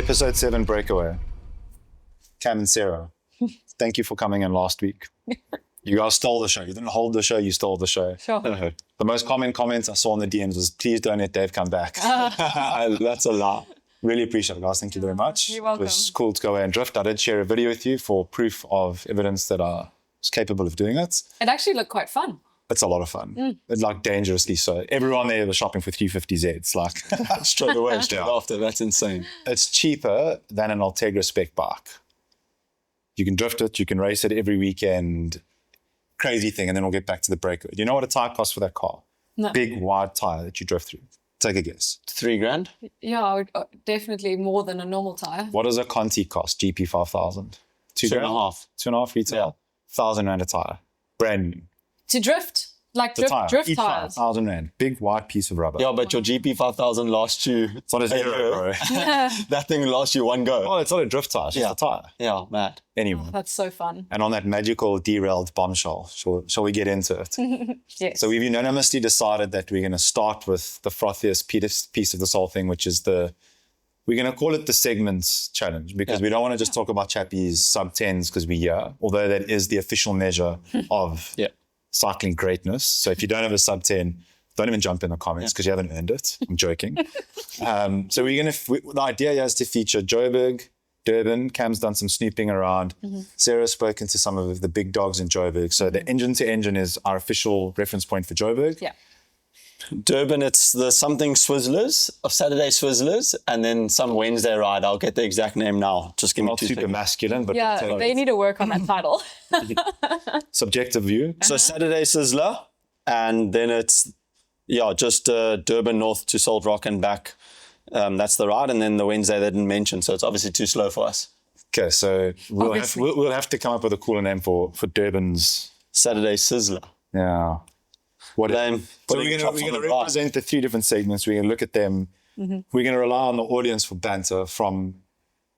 Episode 7 Breakaway. Cam and Sarah, thank you for coming in last week. You guys stole the show. You didn't hold the show, you stole the show. Sure. The most common comments I saw in the DMs was, please don't let Dave come back. That's a lot. Really appreciate it, guys. Thank you very much. You're welcome. It was cool to go away and drift. I did share a video with you for proof of evidence that I was capable of doing it. It actually looked quite fun. It's a lot of fun. It's like dangerously so. Everyone there was shopping for 350Zs, like Straight away, straight after. That's insane. it's cheaper than an Ultegra spec bike. You can drift it, you can race it every weekend. Crazy thing, and then we'll get back to the Breakaway. Do you know what a tyre costs for that car? No. Big wide tyre that you drove through. Take a guess. $3,000. Yeah, I would, definitely more than a normal tyre. What does a Conti cost? GP 5000. Two and a half. 2.5 retail. 1,000 rand a tyre. Brand new. To drift, like The tyre. drift Each tyre, tyres. 1,000 rand. Big wide piece of rubber. Yeah, but your GP 5000 lasts you. It's not a zero, bro. That thing lasts you one go. Oh, it's not a drift tyre. It's just a tyre. Yeah, mad. Anyway. That's so fun. And on that magical derailed bombshell, shall we get into it? Yes. So we've unanimously decided that we're going to start with the frothiest piece of this whole thing, which is we're going to call it the segments challenge, because we don't want to just talk about Chappies sub-10s because we're here, although that is the official measure of cycling greatness. So if you don't have a sub-10, don't even jump in the comments because you haven't earned it. I'm joking. So the idea here is to feature Joburg, Durban. Cam's done some snooping around. Sarah's spoken to some of the big dogs in Joburg. So the Engen-to-Engen is our official reference point for Joburg. Yeah. Durban, it's the something Swizzlers, of Saturday Swizzlers, and then some Wednesday ride. I'll get the exact name now. Just give me Not 2 super seconds. masculine, but Yeah, they need to work on that title. subjective view. So Saturday Sizzler, and then it's, just Durban north to Salt Rock and back. That's the ride. And then the Wednesday they didn't mention, so it's obviously too slow for us. Okay, so we'll have to come up with a cooler name for Durban's. Saturday Sizzler. Yeah. What Name. So we're going to represent the 3 different segments. We're going to look at them. We're going to rely on the audience for banter from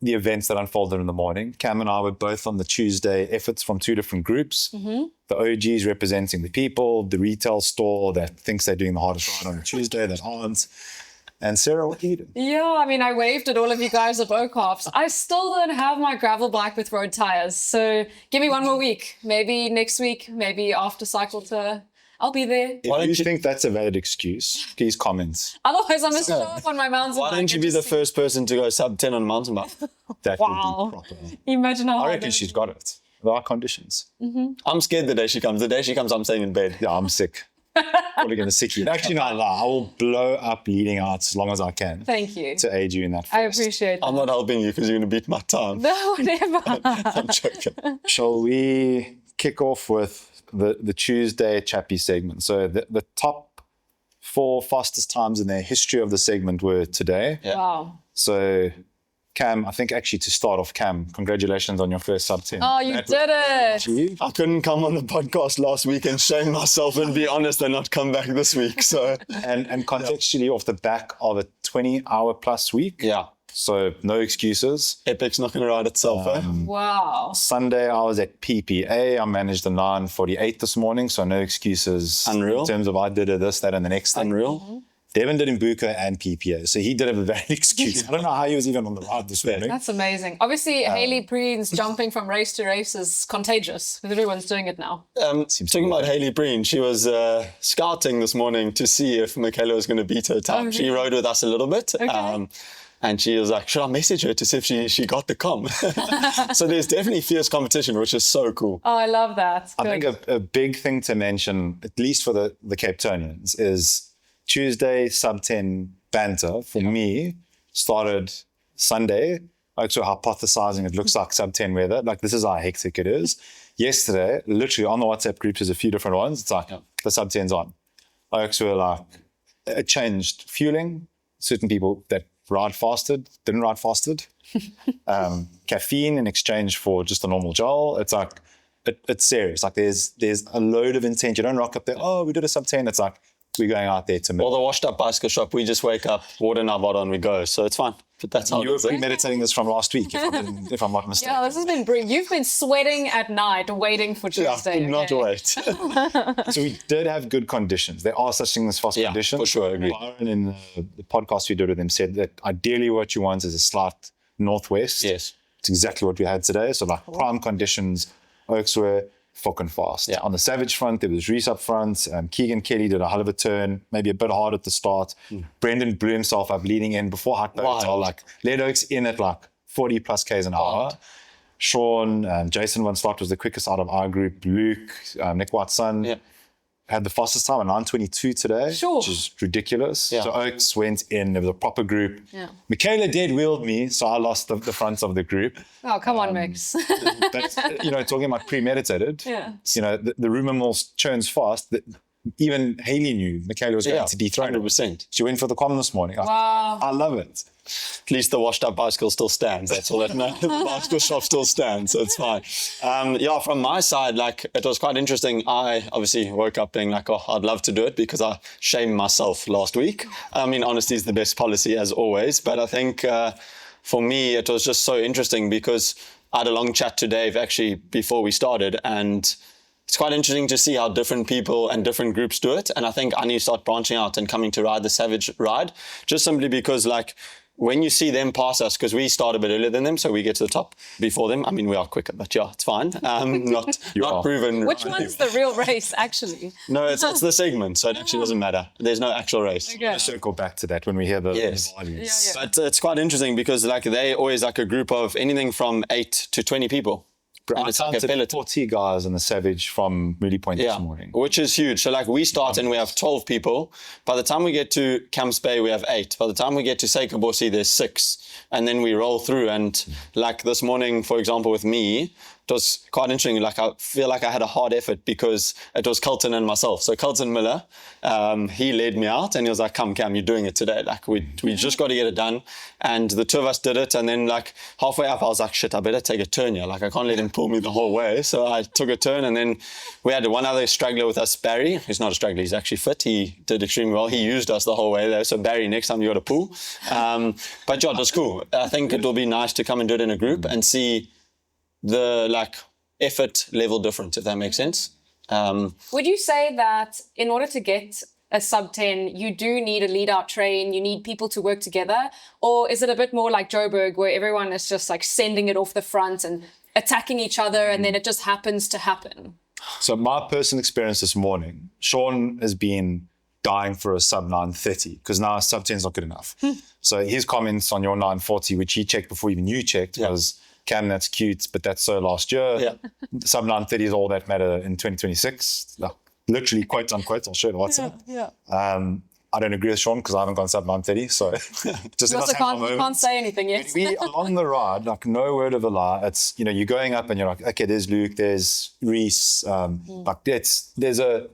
the events that unfolded in the morning. Cam and I were both on the Tuesday efforts from 2 different groups. The OGs representing the people, the retail store that thinks they're doing the hardest ride on a Tuesday that aren't. And Sarah, what do you do? Yeah, I mean, I waved at all of you guys at Bocops. I still don't have my gravel bike with road tyres. So give me 1 more week. Maybe next week, maybe after cycle tour. I'll be there. If you think that's a valid excuse, please comment. Otherwise, I'm going to show up on my mountain Why bike. don't you and be the just first person to go sub-10 on a mountain bike? That Wow. would be proper. imagine how I hard reckon it she's is. got it. There are conditions. I'm scared the day she comes. The day she comes, I'm staying in bed. Yeah, I'm sick. Probably going to sick you. Actually, not lie. I will blow up leading out as long as I can Thank you. to aid you in that. I first. appreciate that. I'm not helping you because you're going to beat my time. No, never. I'm joking. Shall we kick off with the Tuesday Chappie segment? So the top 4 fastest times in the history of the segment were today. Yeah. Wow. So Cam, I think actually to start off, Cam, congratulations on your first sub-10. Oh, you did it. I couldn't come on the podcast last week and shame myself and be honest and not come back this week. So And contextually off the back of a 20-hour plus week. yeah, So no excuses. Epic's not going to ride itself. Wow. Sunday, I was at PPA. I managed the 948 this morning, so no excuses. Unreal. In terms of I did this, that, and the next thing. Unreal. Devin did Imbuko and PPA, so he did have a valid excuse. I don't know how he was even on the ride this morning. That's amazing. Obviously, Hayley Preen's jumping from race to race is contagious because everyone's doing it now. Talking about Hayley Breen, she was scouting this morning to see if Michaela was going to beat her time. Oh, She really? rode with us a little bit. Okay. And she was like, should I message her to see if she got the com? So there's definitely fierce competition, which is so cool. Oh, I love that. I think a big thing to mention, at least for the Cape Townians, is Tuesday sub-10 banter for me started Sunday. Also hypothesizing it looks like sub-10 weather. Like, this is how hectic it is. Yesterday, literally on the WhatsApp groups, there's a few different ones. It's like the sub-10's on. Oaks were like, it changed fueling. Certain people that ride fasted didn't ride fasted. Caffeine in exchange for just a normal gel. It's like, it's serious. Like, there's a load of intent. You don't rock up there, oh, we did a sub-10. It's like, we're going out there to Or the washed up bicycle shop, we just wake up, water in our bottle and we go. So it's fine. But that's how You were it is. premeditating this from last week, if I'm not mistaken. Yeah, this has been brilliant. You've been sweating at night waiting for Tuesday. Yeah, not okay? wait. So we did have good conditions. There are such things as fast conditions. for sure, I agree. Byron in the podcast we did with him said that ideally what you want is a slight northwest. Yes. It's exactly what we had today. So like prime conditions, Oaks were fucking fast. Yeah. On the Savage front, there was Reese up front. Keegan Kelly did a hell of a turn, maybe a bit hard at the start. Brendan blew himself up leading in before Hut Hotel, like led Oaks in at like 40 plus Ks an hour. Sean, Jason Van Slot was the quickest out of our group. Luke, Nick Watson had the fastest time at 9:22 today, which is ridiculous. Yeah. So Oaks went in. There was a proper group. Yeah. Michaela dead wheeled me, so I lost the front of the group. Oh, come on, Mix. But, you know, talking about premeditated, Yeah. you know, the rumor mill churns fast. Even Haley knew Michaela was going to dethrone her. 100%. She went for the common this morning. Wow. I love it. At least the washed up bicycle still stands. That's all that matters. The bicycle shop still stands, so it's fine. From my side, like, it was quite interesting. I obviously woke up being like, oh, I'd love to do it because I shamed myself last week. I mean, honesty is the best policy as always. But I think for me, it was just so interesting because I had a long chat to Dave actually before we started, and it's quite interesting to see how different people and different groups do it. And I think I need to start branching out and coming to ride the Savage ride, just simply because, like, when you see them pass us, because we start a bit earlier than them, so we get to the top before them. I mean, we are quicker, but yeah, it's fine. Not proven. Which one's the real race, actually? No, it's the segment, so it actually doesn't matter. There's no actual race. Okay. I'll circle back to that when we hear the values. Yeah. But it's quite interesting because, like, they always like a group of anything from 8 to 20 people. I counted 40 guys in the Savage from Moody Point this morning. Which is huge. So like we start and we have 12 people. By the time we get to Camps Bay, we have 8. By the time we get to Seikabosi, there's 6. And then we roll through. And like this morning, for example, with me, it was quite interesting. Like, I feel like I had a hard effort because it was Colton and myself. So Colton Miller, he led me out and he was like, come, Cam, you're doing it today. Like, we just got to get it done. And the two of us did it. And then like halfway up, I was like, shit, I better take a turn here. Like, I can't let him pull me the whole way. So I took a turn, and then we had one other straggler with us, Barry. He's not a straggler, he's actually fit. He did extremely well. He used us the whole way there. So Barry, next time you got to pull. But yeah, it was cool. I think it will be nice to come and do it in a group and see the like effort level difference, if that makes sense. Would you say that in order to get a sub 10, you do need a lead out train, you need people to work together? Or is it a bit more like Joburg where everyone is just like sending it off the front and attacking each other and then it just happens to happen? So my personal experience this morning, Sean has been dying for a sub 9:30 because now sub 10 is not good enough. So his comments on your 9:40, which he checked before even you checked, was, Cam, that's cute, but that's so last year. Yeah. Sub 9:30 is all that matter in 2026. Like, literally, quote unquote, I'll show you the WhatsApp. I don't agree with Sean because I haven't gone sub 9:30. So just You also can't say anything yet. we along the ride, like, no word of a lie. It's, you know, you're going up and you're like, okay, there's Luke, there's Reese. Like, there's a,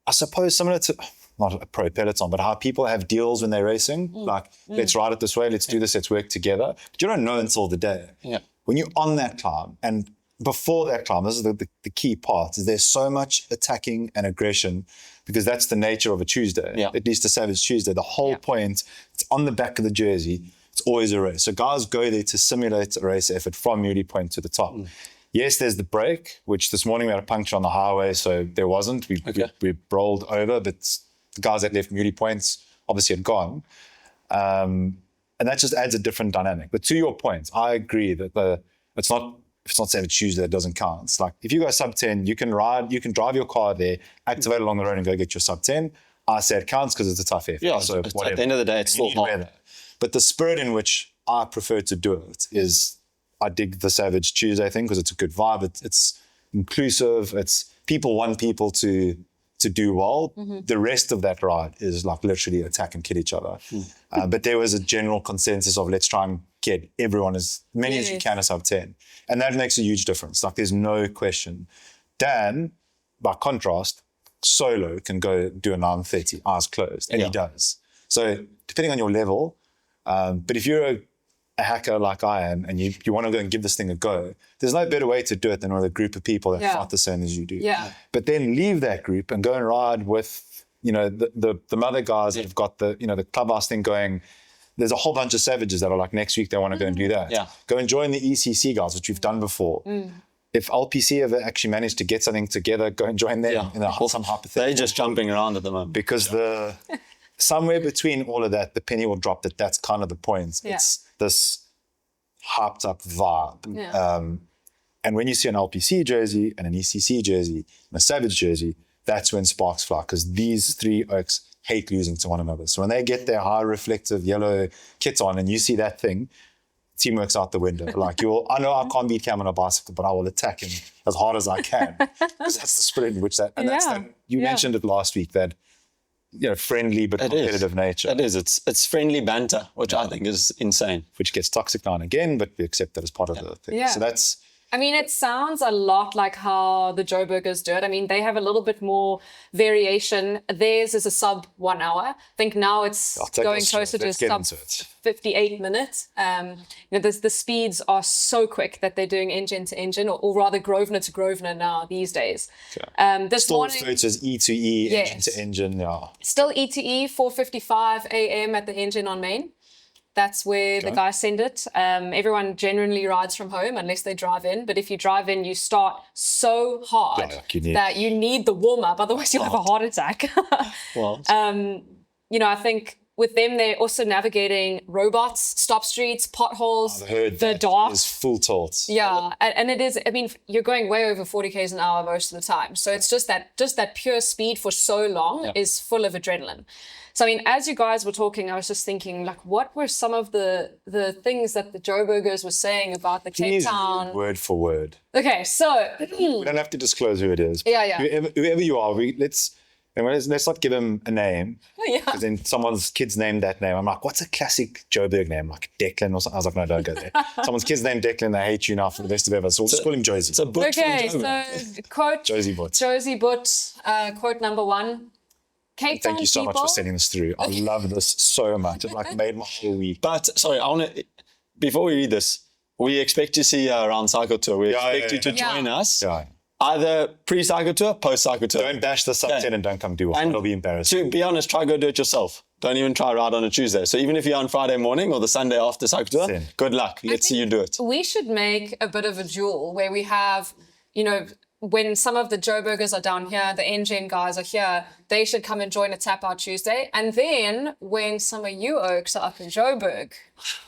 I suppose, similar to, not a pro peloton, but how people have deals when they're racing. Like, let's ride it this way, let's do this, let's work together. But you don't know until the day. Yeah. When you're on that climb, and before that climb, this is the key part, is there's so much attacking and aggression because that's the nature of a Tuesday, at least a Savage Tuesday. The whole point, it's on the back of the jersey, it's always a race. So guys go there to simulate a race effort from Moody Point to the top. Yes, there's the break, which this morning we had a puncture on the highway, so there wasn't. We rolled over, but the guys that left Moody Points obviously had gone. And that just adds a different dynamic. But to your point, I agree that if it's not Savage Tuesday, it doesn't count. It's like, if you go sub 10, you can drive your car there, activate along the road and go get your sub 10. I say it counts because it's a tough effort. Yeah, so at the end of the day, it's still hard. But the spirit in which I prefer to do it is, I dig the Savage Tuesday thing because it's a good vibe. It's inclusive. It's people want people to do well. The rest of that ride is like literally attack and kill each other. But there was a general consensus of let's try and get everyone as many as you can a sub 10. And that makes a huge difference. Like, there's no question. Dan, by contrast, solo can go do a 9:30, eyes closed, and he does. So depending on your level, but if you're a hacker like I am and you want to go and give this thing a go, there's no better way to do it than with a group of people that fight the same as you do. But then leave that group and go and ride with, you know, the other guys that have got the, you know, the clubhouse thing going. There's a whole bunch of Savages that are like, next week they want to go and do that. Go and join the ECC guys, which we've done before. If LPC ever actually managed to get something together, go and join them in some hypothetical. They're just jumping around at the moment. Because somewhere between all of that, the penny will drop that's kind of the point. It's this hyped up vibe. Yeah. And when you see an LPC jersey and an ECC jersey and a Savage jersey, that's when sparks fly, because these three oaks hate losing to one another. So when they get their high reflective yellow kit on and you see that thing, teamwork's out the window. Like, I know I can't beat Cam on a bicycle, but I will attack him as hard as I can. Because that's the spirit in which that, and that's that, you mentioned it last week, that, friendly but competitive nature. It is. It's friendly banter, which I think is insane. Which gets toxic now and again, but we accept that as part of the thing. Yeah. So that's... I mean, it sounds a lot like how the Joburgers do it. I mean, they have a little bit more variation. Theirs is a sub 1 hour. I think now it's going closer to sub 58 minutes. The speeds are so quick that they're doing Engen-to-Engen, or rather Grosvenor to Grosvenor now these days. Okay. This still morning, referred to as E2E, Engen-to-Engen, Still E2E, 4:55 a.m. at the Engen on Main. That's where the guys send it. Everyone generally rides from home unless they drive in. But if you drive in, you start so hard that you need the warm-up. Otherwise, you'll have a heart attack. I think with them, they're also navigating robots, stop streets, potholes, the dark. Is full tilt. Yeah, and it is, I mean, you're going way over 40 k's an hour most of the time. So it's just that pure speed for so long is full of adrenaline. So, I mean, as you guys were talking, I was just thinking, like, what were some of the things that the Joburgers were saying about the Cape Town? Word for word. Okay, so... we don't have to disclose who it is. Yeah. Whoever you are, let's not give him a name. Because then someone's kid's named that name. I'm like, what's a classic Joburg name? Like Declan or something. I was like, no, don't go there. Someone's kid's named Declan, they hate you now for the rest of ever. So we'll just call him Jozi. It's a book. Okay, so quote... Jozi Butt. Quote number 1. Cape Town Thank you so much for sending this through. I love this so much. It made my whole week. But sorry, before we read this, we expect to see you around cycle tour. We expect you to join us. Yeah. Either pre-cycle tour, post-cycle tour. Don't bash the sub 10 and don't come do one. It'll be embarrassing. To be honest, try go do it yourself. Don't even try ride on a Tuesday. So even if you're on Friday morning or the Sunday after cycle tour, good luck. Let's see you do it. We should make a bit of a duel where we have, when some of the Joburgers are down here, the Engen guys are here, they should come and join a Tap Out Tuesday. And then when some of you oaks are up in Joburg,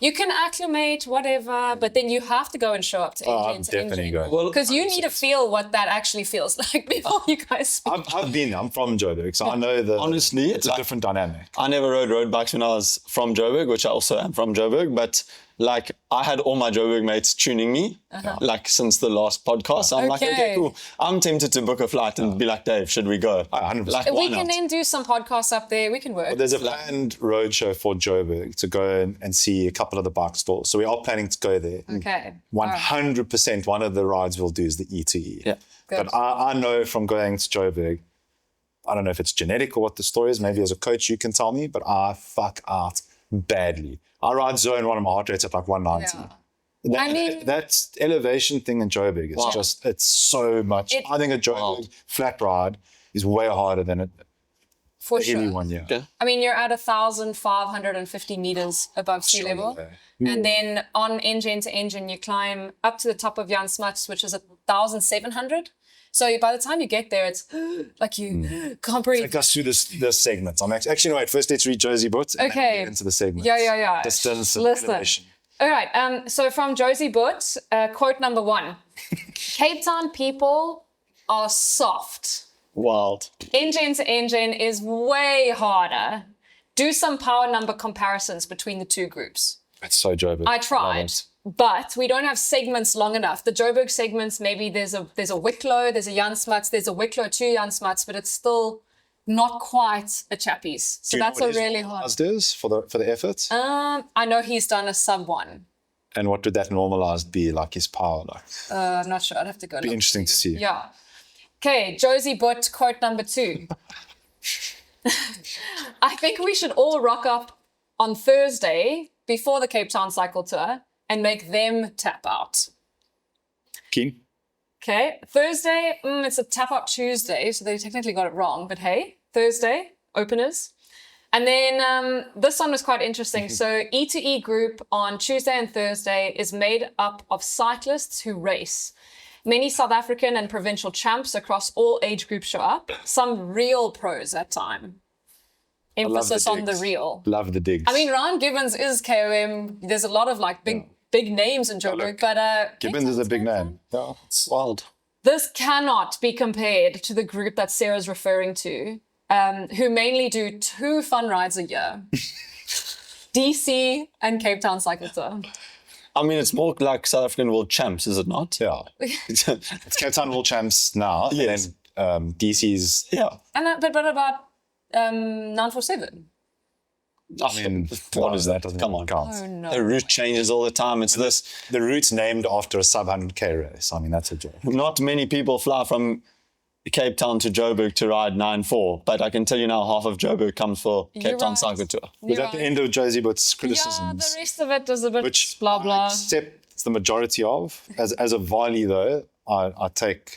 you can acclimate, whatever, but then you have to go and show up to Engen-to-Engen. Because you need to feel what that actually feels like before you guys speak. I've been there. I'm from Joburg, so I know honestly, it's a different dynamic. I never rode road bikes when I was from Joburg, which I also am from Joburg, but I had all my Joburg mates tuning me, since the last podcast. So I'm like, okay, cool. I'm tempted to book a flight and be like, Dave, should we go? 100%. We can then do some podcasts up there. We can work. Well, there's a planned roadshow for Joburg to go and see a couple of the bike stalls. So we are planning to go there. Okay. 100% one of the rides we'll do is the E2E. Yeah. Good. But I know from going to Joburg, I don't know if it's genetic or what the story is. Maybe as a coach you can tell me, but I fuck out badly. I ride zone 1 and my heart rate's at 190. Yeah. That's elevation thing in Joburg. It's it's so much. I think a Joburg flat ride is way harder than a hilly one. Yeah. I mean, you're at 1,550 meters above sea level. And then on Engen-to-Engen, you climb up to the top of Jan Smuts, which is 1,700. So by the time you get there, it's like you can't breathe. Take us through the segments. Actually, wait, first let's read Jozi Butt and then get into the segments. Yeah. Distance and elevation. All right, so from Jozi Butt, quote number 1. Cape Town people are soft. Wild. Engen-to-Engen is way harder. Do some power number comparisons between the two groups. It's so Joburg. I tried. But we don't have segments long enough. The Joburg segments, maybe there's a Wicklow, there's a Jan Smuts, there's a Wicklow, 2 Jan Smuts, but it's still not quite a Chappies. So that's a really hard. Is for the effort? I know he's done a sub 1. And what would that normalized be, like his power? I'm not sure. I'd have to go. It'd be interesting to see. Yeah. Okay, Jozi Butt, quote number 2. I think we should all rock up on Thursday before the Cape Town cycle tour and make them tap out. Keen? Okay, Thursday, it's a tap out Tuesday, so they technically got it wrong, but hey, Thursday, openers. And then this one was quite interesting. So E2E group on Tuesday and Thursday is made up of cyclists who race. Many South African and provincial champs across all age groups show up. Some real pros at time. Emphasis on the real. Love the digs. I mean, Ryan Gibbons is KOM. There's a lot of big big names in Joburg, but Gibbons is a big name. Yeah, It's wild. this cannot be compared to the group that Sarah's referring to, who mainly do 2 fun rides a year. DC and Cape Town Cycle Tour. I mean, it's more like South African World Champs, is it not? yeah. It's Cape Town World Champs now. Yes. And then DC's. Yeah. And but what about 947? I mean, what is that? Doesn't Come even on. count. Oh no. The route changes all the time. It's this. The route's named after a sub 100k race. I mean, that's a joke. Not many people fly from Cape Town to Joburg to ride 9-4, but I can tell you now half of Joburg comes for Cape You're Town right. Cycle Tour. Was that the end of Jozi Butt's Yeah, criticisms? the rest of it is a bit Which blah I blah. accept the majority of. As a Vali though, I take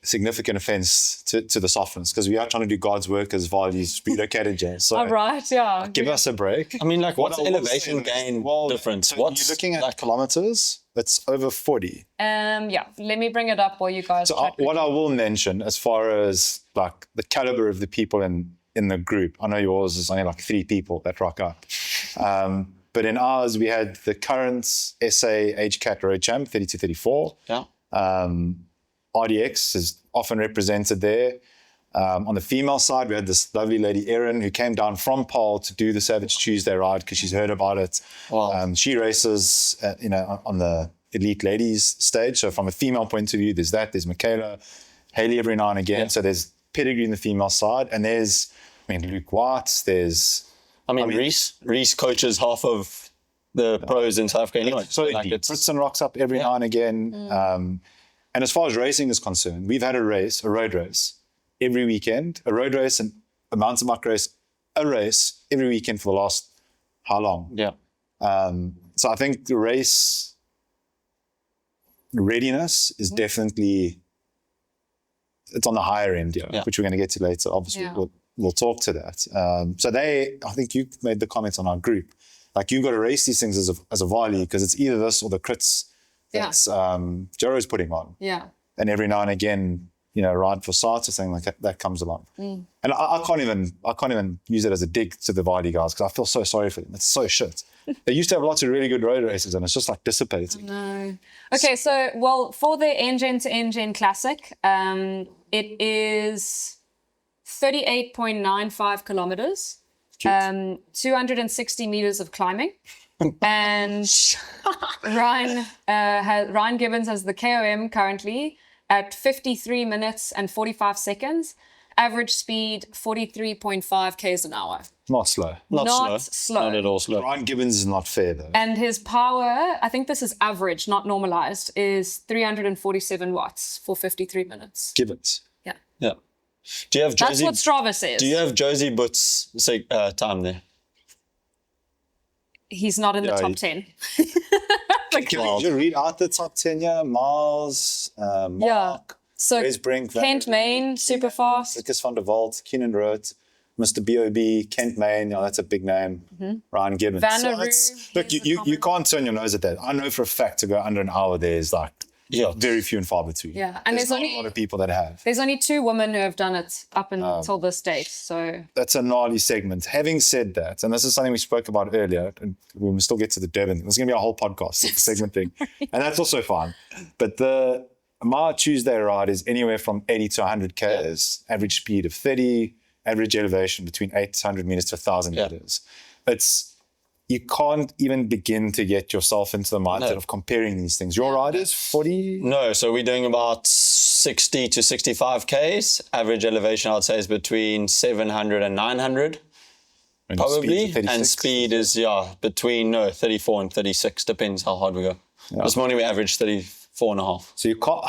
significant offence to the softness because we are trying to do God's work as Valis relocated. So All right, yeah. give us a break. I mean, like, what's What the I will elevation say is, gain well, difference? So What's you're looking at like, kilometers. It's over 40. Yeah, let me bring it up while you guys So chat. what I will mention as far as like the caliber of the people in the group, I know yours is only like 3 people that rock up. But in ours, we had the current SA Age Cat Road Champ, 32-34. yeah. RDX is often represented there. On the female side, we had this lovely lady, Erin, who came down from Paarl to do the Savage Tuesday ride because she's heard about it. Wow. She races, on the elite ladies stage. So from a female point of view, there's that. There's Michaela, Haley every now and again. Yeah. So there's pedigree in the female side. And there's, Luke Watts, there's... I mean, Reese coaches half of the pros in South Africa anyway. So like Fritzen rocks up every now and again. And as far as racing is concerned, we've had a road race every weekend, a road race and a mountain bike race, a race every weekend for the last how long? yeah. So I think the race readiness is definitely, it's on the higher end, Yeah. which we're going to get to later. Obviously, Yeah. we'll talk to that. So I think you made the comments on our group, like you've got to race these things as a Vali because it's either this or the crits that's Jero's putting on. Yeah. And every now and again, ride for sites or something like that comes along. And I can't even use it as a dig to the Vali guys because I feel so sorry for them. It's so shit. They used to have lots of really good road races and it's just like dissipating. No. Okay, so for the Engen-to-Engen Classic, it is 38.95 kilometers, 260 meters of climbing. And Ryan Gibbons has the KOM currently at 53 minutes and 45 seconds. Average speed 43.5 k's an hour. Not slow. Not slow. Not at all slow. Ryan Gibbons is not fair though. And his power, I think this is average, not normalized, is 347 watts for 53 minutes. Gibbons. Yeah. Yeah. Do you have That's Jozi? what Strava says. Do you have Jozi Butt's time there? He's not in the top he- 10. Can you read out the top 10? Yeah, Miles, Mark, So Wes Brink, Kent Main, super fast. Lucas van der Walt, Keenan Root, Mr. B.O.B., Kent Main, that's a big name. Ryan Gibbons. Van So der it's- Rohe, look, here's the you comment. can't turn your nose at that. I know for a fact to go under an hour there is like very few and far between. Yeah, and there's there's not a lot of people that have. There's only 2 women who have done it up until this date. So That's a gnarly segment. Having said that, and this is something we spoke about earlier, and we'll still get to the Durban. There's going to be a whole podcast, the segment thing. And that's also fine. But my Tuesday ride is anywhere from 80 to 100 Ks, average speed of 30, average elevation between 800 meters to 1,000 meters. You can't even begin to get yourself into the mindset of comparing these things. Your ride is 40? No, so we're doing about 60 to 65 Ks. Average elevation, I'd say, is between 700 and 900, And probably. speed, 36. And speed is, between 34 and 36, depends how hard we go. This morning we averaged 34 and a half. So you can't...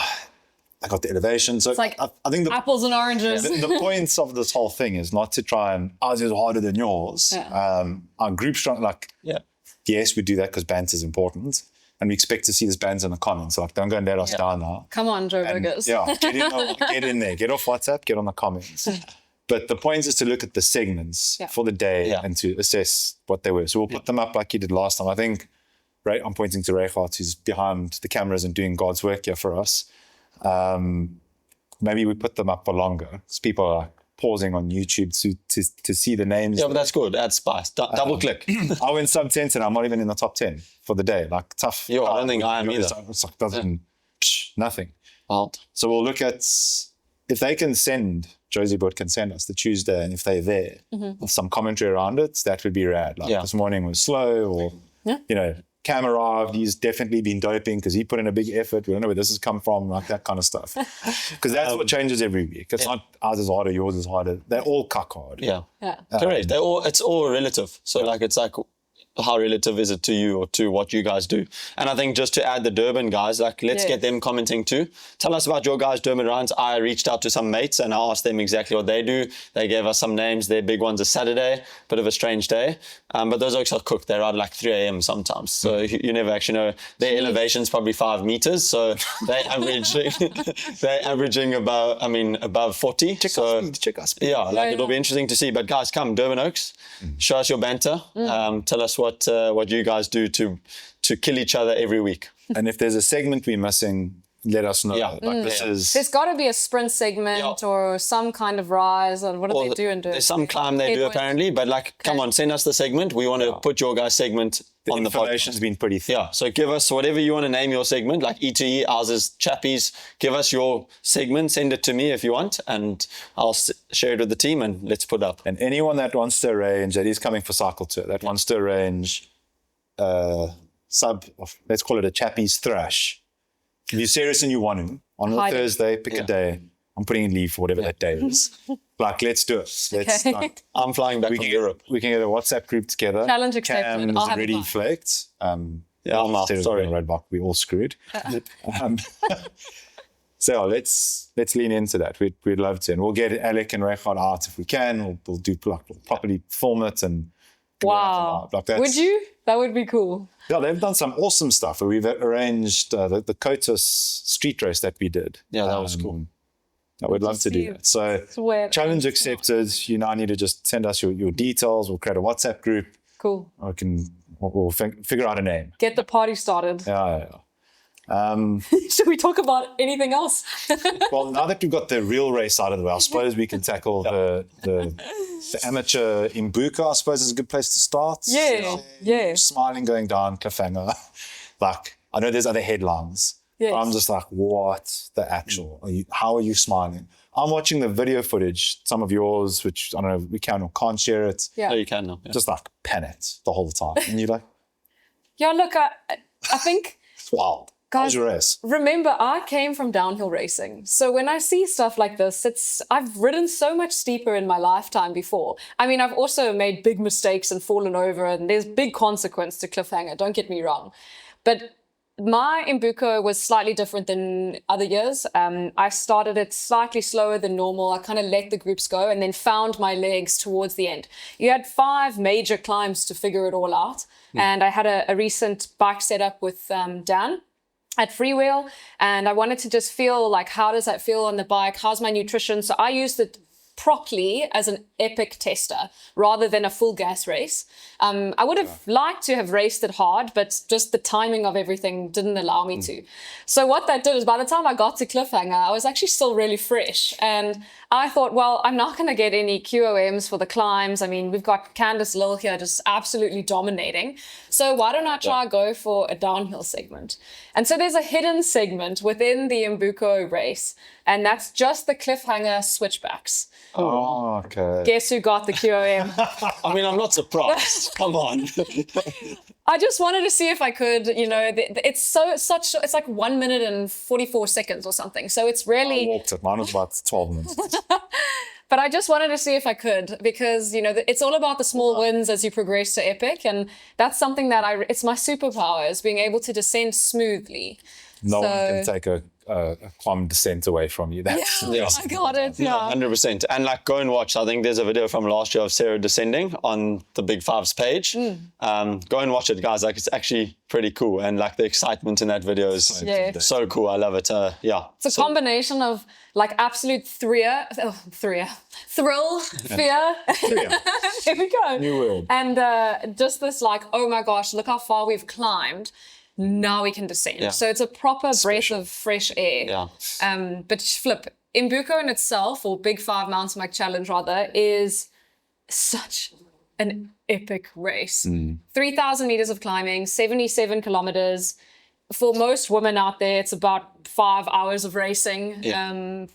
I got the elevation. So it's like I think apples and oranges. the points of this whole thing is not to try and ours is harder than yours. Our group's trying yes, we do that because banter is important, and we expect to see this banter in the comments. Like, don't go and let us down now. Come on, Joe And, Burgers. get in there. Get off WhatsApp. Get on the comments. But the point is to look at the segments for the day and to assess what they were. So we'll put them up like you did last time. I think, right? I'm pointing to Reichardt, who's behind the cameras and doing God's work here for us. Maybe we put them up for longer because people are like, pausing on YouTube to see the names. Yeah, but that's good. Add spice. Double click. I went sub 10 and I'm not even in the top 10 for the day. Like tough. Yo, I don't think I am either. It's like doesn't nothing. Wild. So we'll look at if they can send, Jozi Boot can send us the Tuesday, and if they're there with some commentary around it, that would be rad. Like this morning was slow, or you know, Camerov, he's definitely been doping because he put in a big effort. We don't know where this has come from, like that kind of stuff. Because that's what changes every week. It's not ours is harder, yours is harder. They're all cuck hard. Yeah. Correct. It's all relative. So like it's like how relative is it to you or to what you guys do? And I think just to add the Durban guys, like let's get them commenting too. Tell us about your guys' Durban rounds. I reached out to some mates and I asked them exactly what they do. They gave us some names. Their big one's a Saturday, bit of a strange day. But those oaks are cooked. They ride like 3 a.m. sometimes. So you never actually know. Their elevation's probably 5 meters. So they're averaging above 40. Check us. Yeah, like it'll be interesting to see. But guys, come, Durban Oaks, show us your banter. Tell us what you guys do to kill each other every week. And if there's a segment we're missing, let us know. There's got to be a sprint segment or some kind of rise, or what do they do in Durban? There's some climb they do apparently, but like, come on, send us the segment. We want to put your guys' segment on the podcast. The information's been pretty thick. Yeah, so give us whatever you want to name your segment, like E2E, ours is Chappies. Give us your segment, send it to me if you want, and I'll share it with the team and let's put up. And anyone that wants to arrange, that is coming for Cycle Tour, that wants to arrange let's call it a Chappies thrash. If you're serious and you want to, on a Thursday, pick a day. I'm putting in leave for whatever that day is. Like, let's do it. I'm flying back from Europe. We can get a WhatsApp group together. Challenge accepted. Cam is already flaked. I'm sorry. Redbox, we all screwed. So let's lean into that. We'd love to. And we'll get Alec and Rechard out if we can. We'll do we'll properly film it and would you? That would be cool. Yeah, they've done some awesome stuff. We've arranged the Cotus street race that we did. Yeah, that was cool. I would love to do that. So challenge accepted. You now need to just send us your details. We'll create a WhatsApp group. Cool. We'll figure out a name. Get the party started. Yeah. Should we talk about anything else? Well, now that we've got the real race out of the way, I suppose we can tackle the amateur Imbuko. I suppose is a good place to start. Yeah. Smiling going down Kefenga. Like, I know there's other headlines. Yes. But I'm just like, what the actual? How are you smiling? I'm watching the video footage, some of yours, which I don't know if we can or can't share it. Yeah. No, you can now. Yeah. Just like panicked the whole time. And you're like, yeah, look, I think... It's wild. Guys, race? Remember, I came from downhill racing. So when I see stuff like this, I've ridden so much steeper in my lifetime before. I mean, I've also made big mistakes and fallen over, and there's big consequence to Kefenga, don't get me wrong. But my Imbuko was slightly different than other years. I started it slightly slower than normal. I kind of let the groups go and then found my legs towards the end. You had 5 major climbs to figure it all out. And I had a recent bike setup with Dan at Freewheel, and I wanted to just feel like, how does that feel on the bike? How's my nutrition? So I used it properly as an epic tester rather than a full gas race. I would have liked to have raced it hard, but just the timing of everything didn't allow me to. So what that did is by the time I got to Kefenga, I was actually still really fresh. And I thought, well, I'm not going to get any QOMs for the climbs. I mean, we've got Candice Lill here just absolutely dominating. So why don't I try go for a downhill segment? And so there's a hidden segment within the Imbuko race, and that's just the Kefenga switchbacks. Oh, okay. Guess who got the QOM? I mean, I'm not surprised. Come on. I just wanted to see if I could, it's like 1 minute and 44 seconds or something. So it's really... I walked it. Mine was about 12 minutes. But I just wanted to see if I could, because, it's all about the small wins as you progress to epic. And that's something that it's my superpower, is being able to descend smoothly. No one can take a calm descent away from you. That's I got it. Yeah, 100%. And like, go and watch. I think there's a video from last year of Sarah descending on the Big Fives page. Go and watch it, guys. Like, it's actually pretty cool. And like, the excitement in that video is so cool. I love it. It's a combination of like absolute thrill, fear. There we go. New word. And just this like, oh my gosh, look how far we've climbed. Now we can descend. So it's a proper breath of fresh air. But flip, Imbuko in itself, or Big 5 Mountain Bike Challenge rather, is such an epic race. 3,000 meters of climbing, 77 kilometers. For most women out there, it's about 5 hours of racing.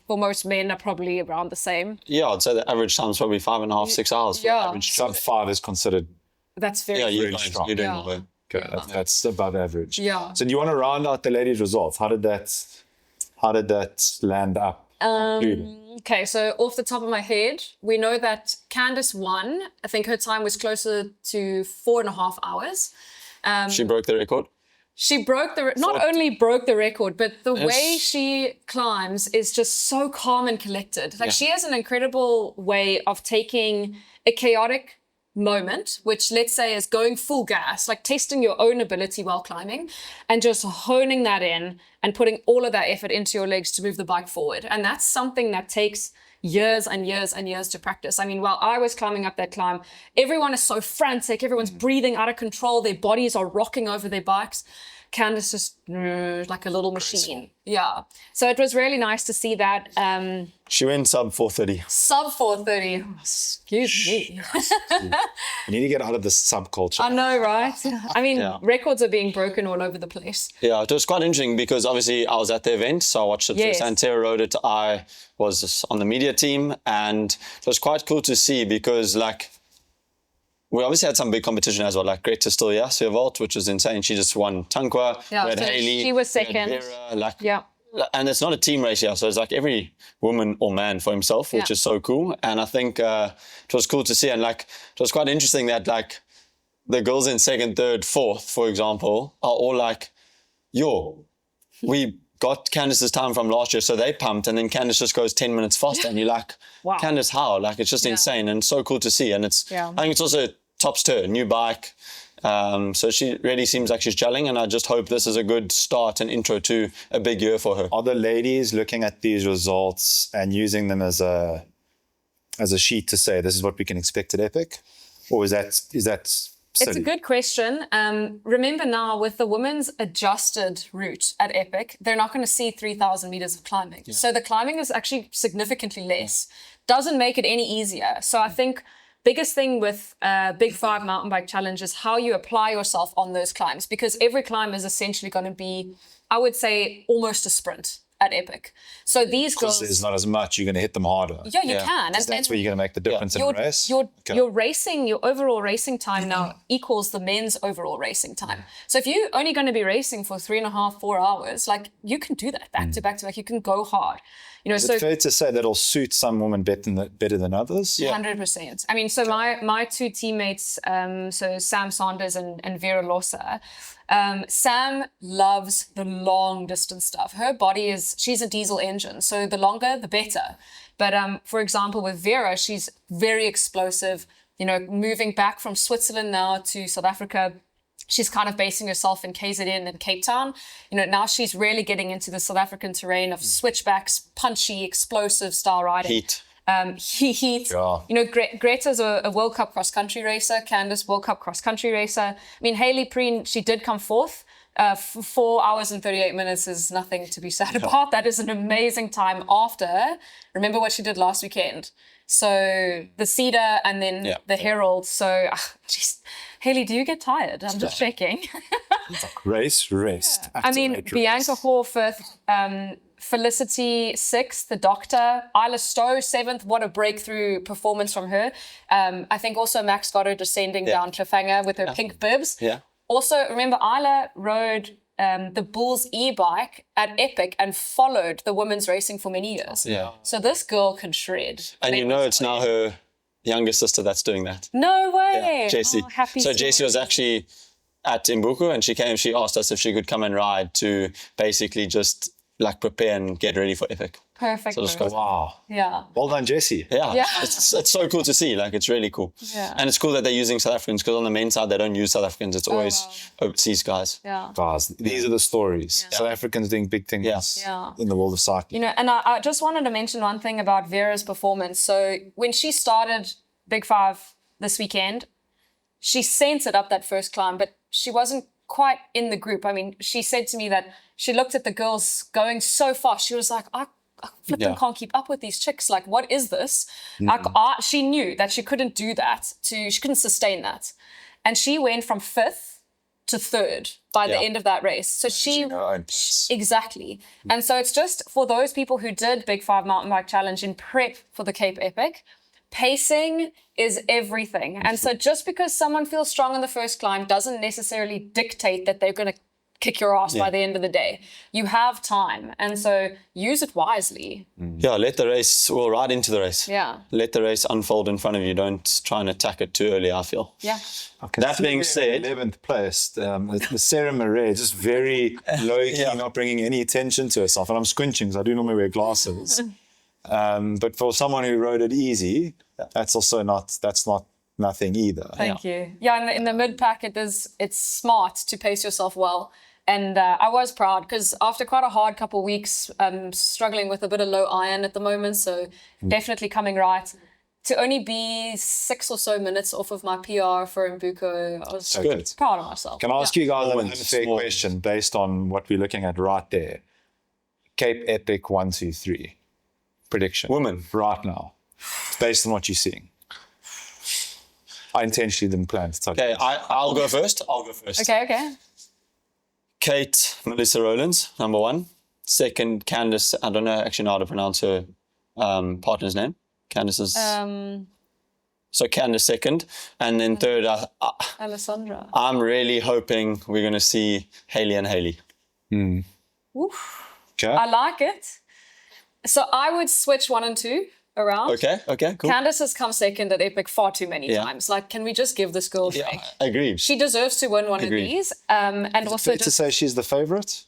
For most men, are probably around the same. Yeah, I'd say the average time is probably 5.5, 6 hours. For average. Sub 5 is considered. That's very You're strong. doing all the Okay, that's above average. Yeah. So do you want to round out the ladies' results? How did that land up? Okay, so off the top of my head, we know that Candice won. I think her time was closer to 4.5 hours. She broke the record. She broke not only broke the record, but the way she climbs is just so calm and collected. Like she has an incredible way of taking a chaotic moment, which let's say is going full gas, like testing your own ability while climbing, and just honing that in and putting all of that effort into your legs to move the bike forward. And that's something that takes years and years and years to practice. I mean, while I was climbing up that climb, everyone is so frantic, everyone's breathing out of control, their bodies are rocking over their bikes. Candice just like a little machine. Yeah. So it was really nice to see that. She went sub 4:30. Sub 4:30. Excuse me. You need to get out of this subculture. I know, right? I mean, records are being broken all over the place. Yeah, it was quite interesting because obviously I was at the event, so I watched it Yes. first, and Tara rode it. I was on the media team, and it was quite cool to see because, like, we obviously had some big competition as well, like Greta's still here, Vault, which was insane. She just won Tankwa. Yeah, we had so Hayley. she was we had second. Vera, and it's not a team race here, so it's like every woman or man for himself, which is so cool. And I think it was cool to see, and like it was quite interesting that like the girls in second, third, fourth, for example, are all like, we got Candice's time from last year, so they pumped, and then Candice just goes 10 minutes faster, and you're like, wow. Candice, how? Like, it's just insane, and so cool to see. And it's, I think it's also tops to her, new bike. So she really seems like she's gelling, and I just hope this is a good start and intro to a big year for her. Are the ladies looking at these results and using them as a sheet to say this is what we can expect at Epic? Or is that silly? It's a good question. Remember now, with the women's adjusted route at Epic, they're not going to see 3,000 meters of climbing. Yeah. So the climbing is actually significantly less. Doesn't make it any easier. So I think biggest thing with Big 5 Mountain Bike Challenge is how you apply yourself on those climbs, because every climb is essentially going to be, I would say, almost a sprint at Epic. So these girls, there's not as much, you're going to hit them harder. Yeah, you can. And that's where you're going to make the difference in a race. Your racing, your overall racing time now equals the men's overall racing time. So if you're only going to be racing for 3.5, 4 hours, like you can do that back to back to back. You can go hard. You know, is it fair to say that'll suit some women better than others? 100%. I mean, so my two teammates, so Sam Saunders and Vera Lossa, Sam loves the long distance stuff. Her body she's a diesel engine, so the longer, the better. But for example, with Vera, she's very explosive, you know, moving back from Switzerland now to South Africa. She's kind of basing herself in KZN and Cape Town. You know, now she's really getting into the South African terrain of switchbacks, punchy, explosive style riding. Heat. Heat. Yeah. You know, Greta's a World Cup cross-country racer. Candice, World Cup cross-country racer. I mean, Hayley Preen, she did come fourth. 4 hours and 38 minutes is nothing to be sad about. That is an amazing time after. Remember what she did last weekend. So the Cedar and then the Herald. So, geez, Hayley, do you get tired? I'm just checking. Race, rest. I mean, Bianca Hoare fifth, Felicity sixth, the Doctor, Isla Stowe seventh. What a breakthrough performance from her. I think also Max got her descending down Kefenga with her pink bibs. Yeah. Also, remember, Isla rode the Bulls e-bike at Epic and followed the women's racing for many years. Yeah. So this girl can shred. And you know it's now her younger sister that's doing that. No way. Yeah, Jozi. Oh, happy so Jozi was actually at Imbuko, and she asked us if she could come and ride to basically just like prepare and get ready for Epic. Perfect. So wow. Yeah. Well done, Jessie. Yeah. It's so cool to see. Like, it's really cool. Yeah. And it's cool that they're using South Africans, because on the men's side, they don't use South Africans. It's always overseas guys. Yeah. Guys, these are the stories. South Africans doing big things in the world of cycling. You know, and I just wanted to mention one thing about Vera's performance. So when she started Big 5 this weekend, she sent it up that first climb, but she wasn't quite in the group. I mean, she said to me that she looked at the girls going so fast. She was like, I flipping Yeah. can't keep up with these chicks. Like, what is this? She knew that she couldn't do that. She couldn't sustain that. And she went from 5th to 3rd by the end of that race. So exactly. And so it's just for those people who did Big 5 Mountain Bike Challenge in prep for the Cape Epic, pacing is everything. And so just because someone feels strong on the first climb doesn't necessarily dictate that they're going to kick your ass by the end of the day. You have time. And so use it wisely. Yeah, let the race, right into the race. Yeah. Let the race unfold in front of you. Don't try and attack it too early, I feel. Yeah. That being said, 11th place, the Sarah Marais, just very low-key, not bringing any attention to herself. And I'm squinching because I do normally wear glasses. But for someone who rode it easy, that's not nothing either. Thank you. Yeah, in the mid-pack, it's smart to pace yourself well. And I was proud because after quite a hard couple of weeks, struggling with a bit of low iron at the moment, so definitely coming right. To only be 6 or so minutes off of my PR for Imbuko, I was Good. proud of myself. Can I ask you guys an Small unfair wins. question based on what we're looking at right there? Cape Epic 1, 2, 3. Prediction. Women. Right now. Based on what you're seeing. I intentionally didn't plan to touch okay, this. I'll go first. Okay. Kate Melissa Rowlands, number 1. Second, Candice, I don't actually know how to pronounce her partner's name. Candice is... so Candice second. And then third, Alessandra. I'm really hoping we're going to see Hayley and Hayley. Oof. Okay. I like it. So I would switch 1 and 2 around. Okay, cool. Candice has come second at Epic far too many times. Like, can we just give this girl a break? Agreed. She deserves to win one of these. And also Fair to say she's the favourite?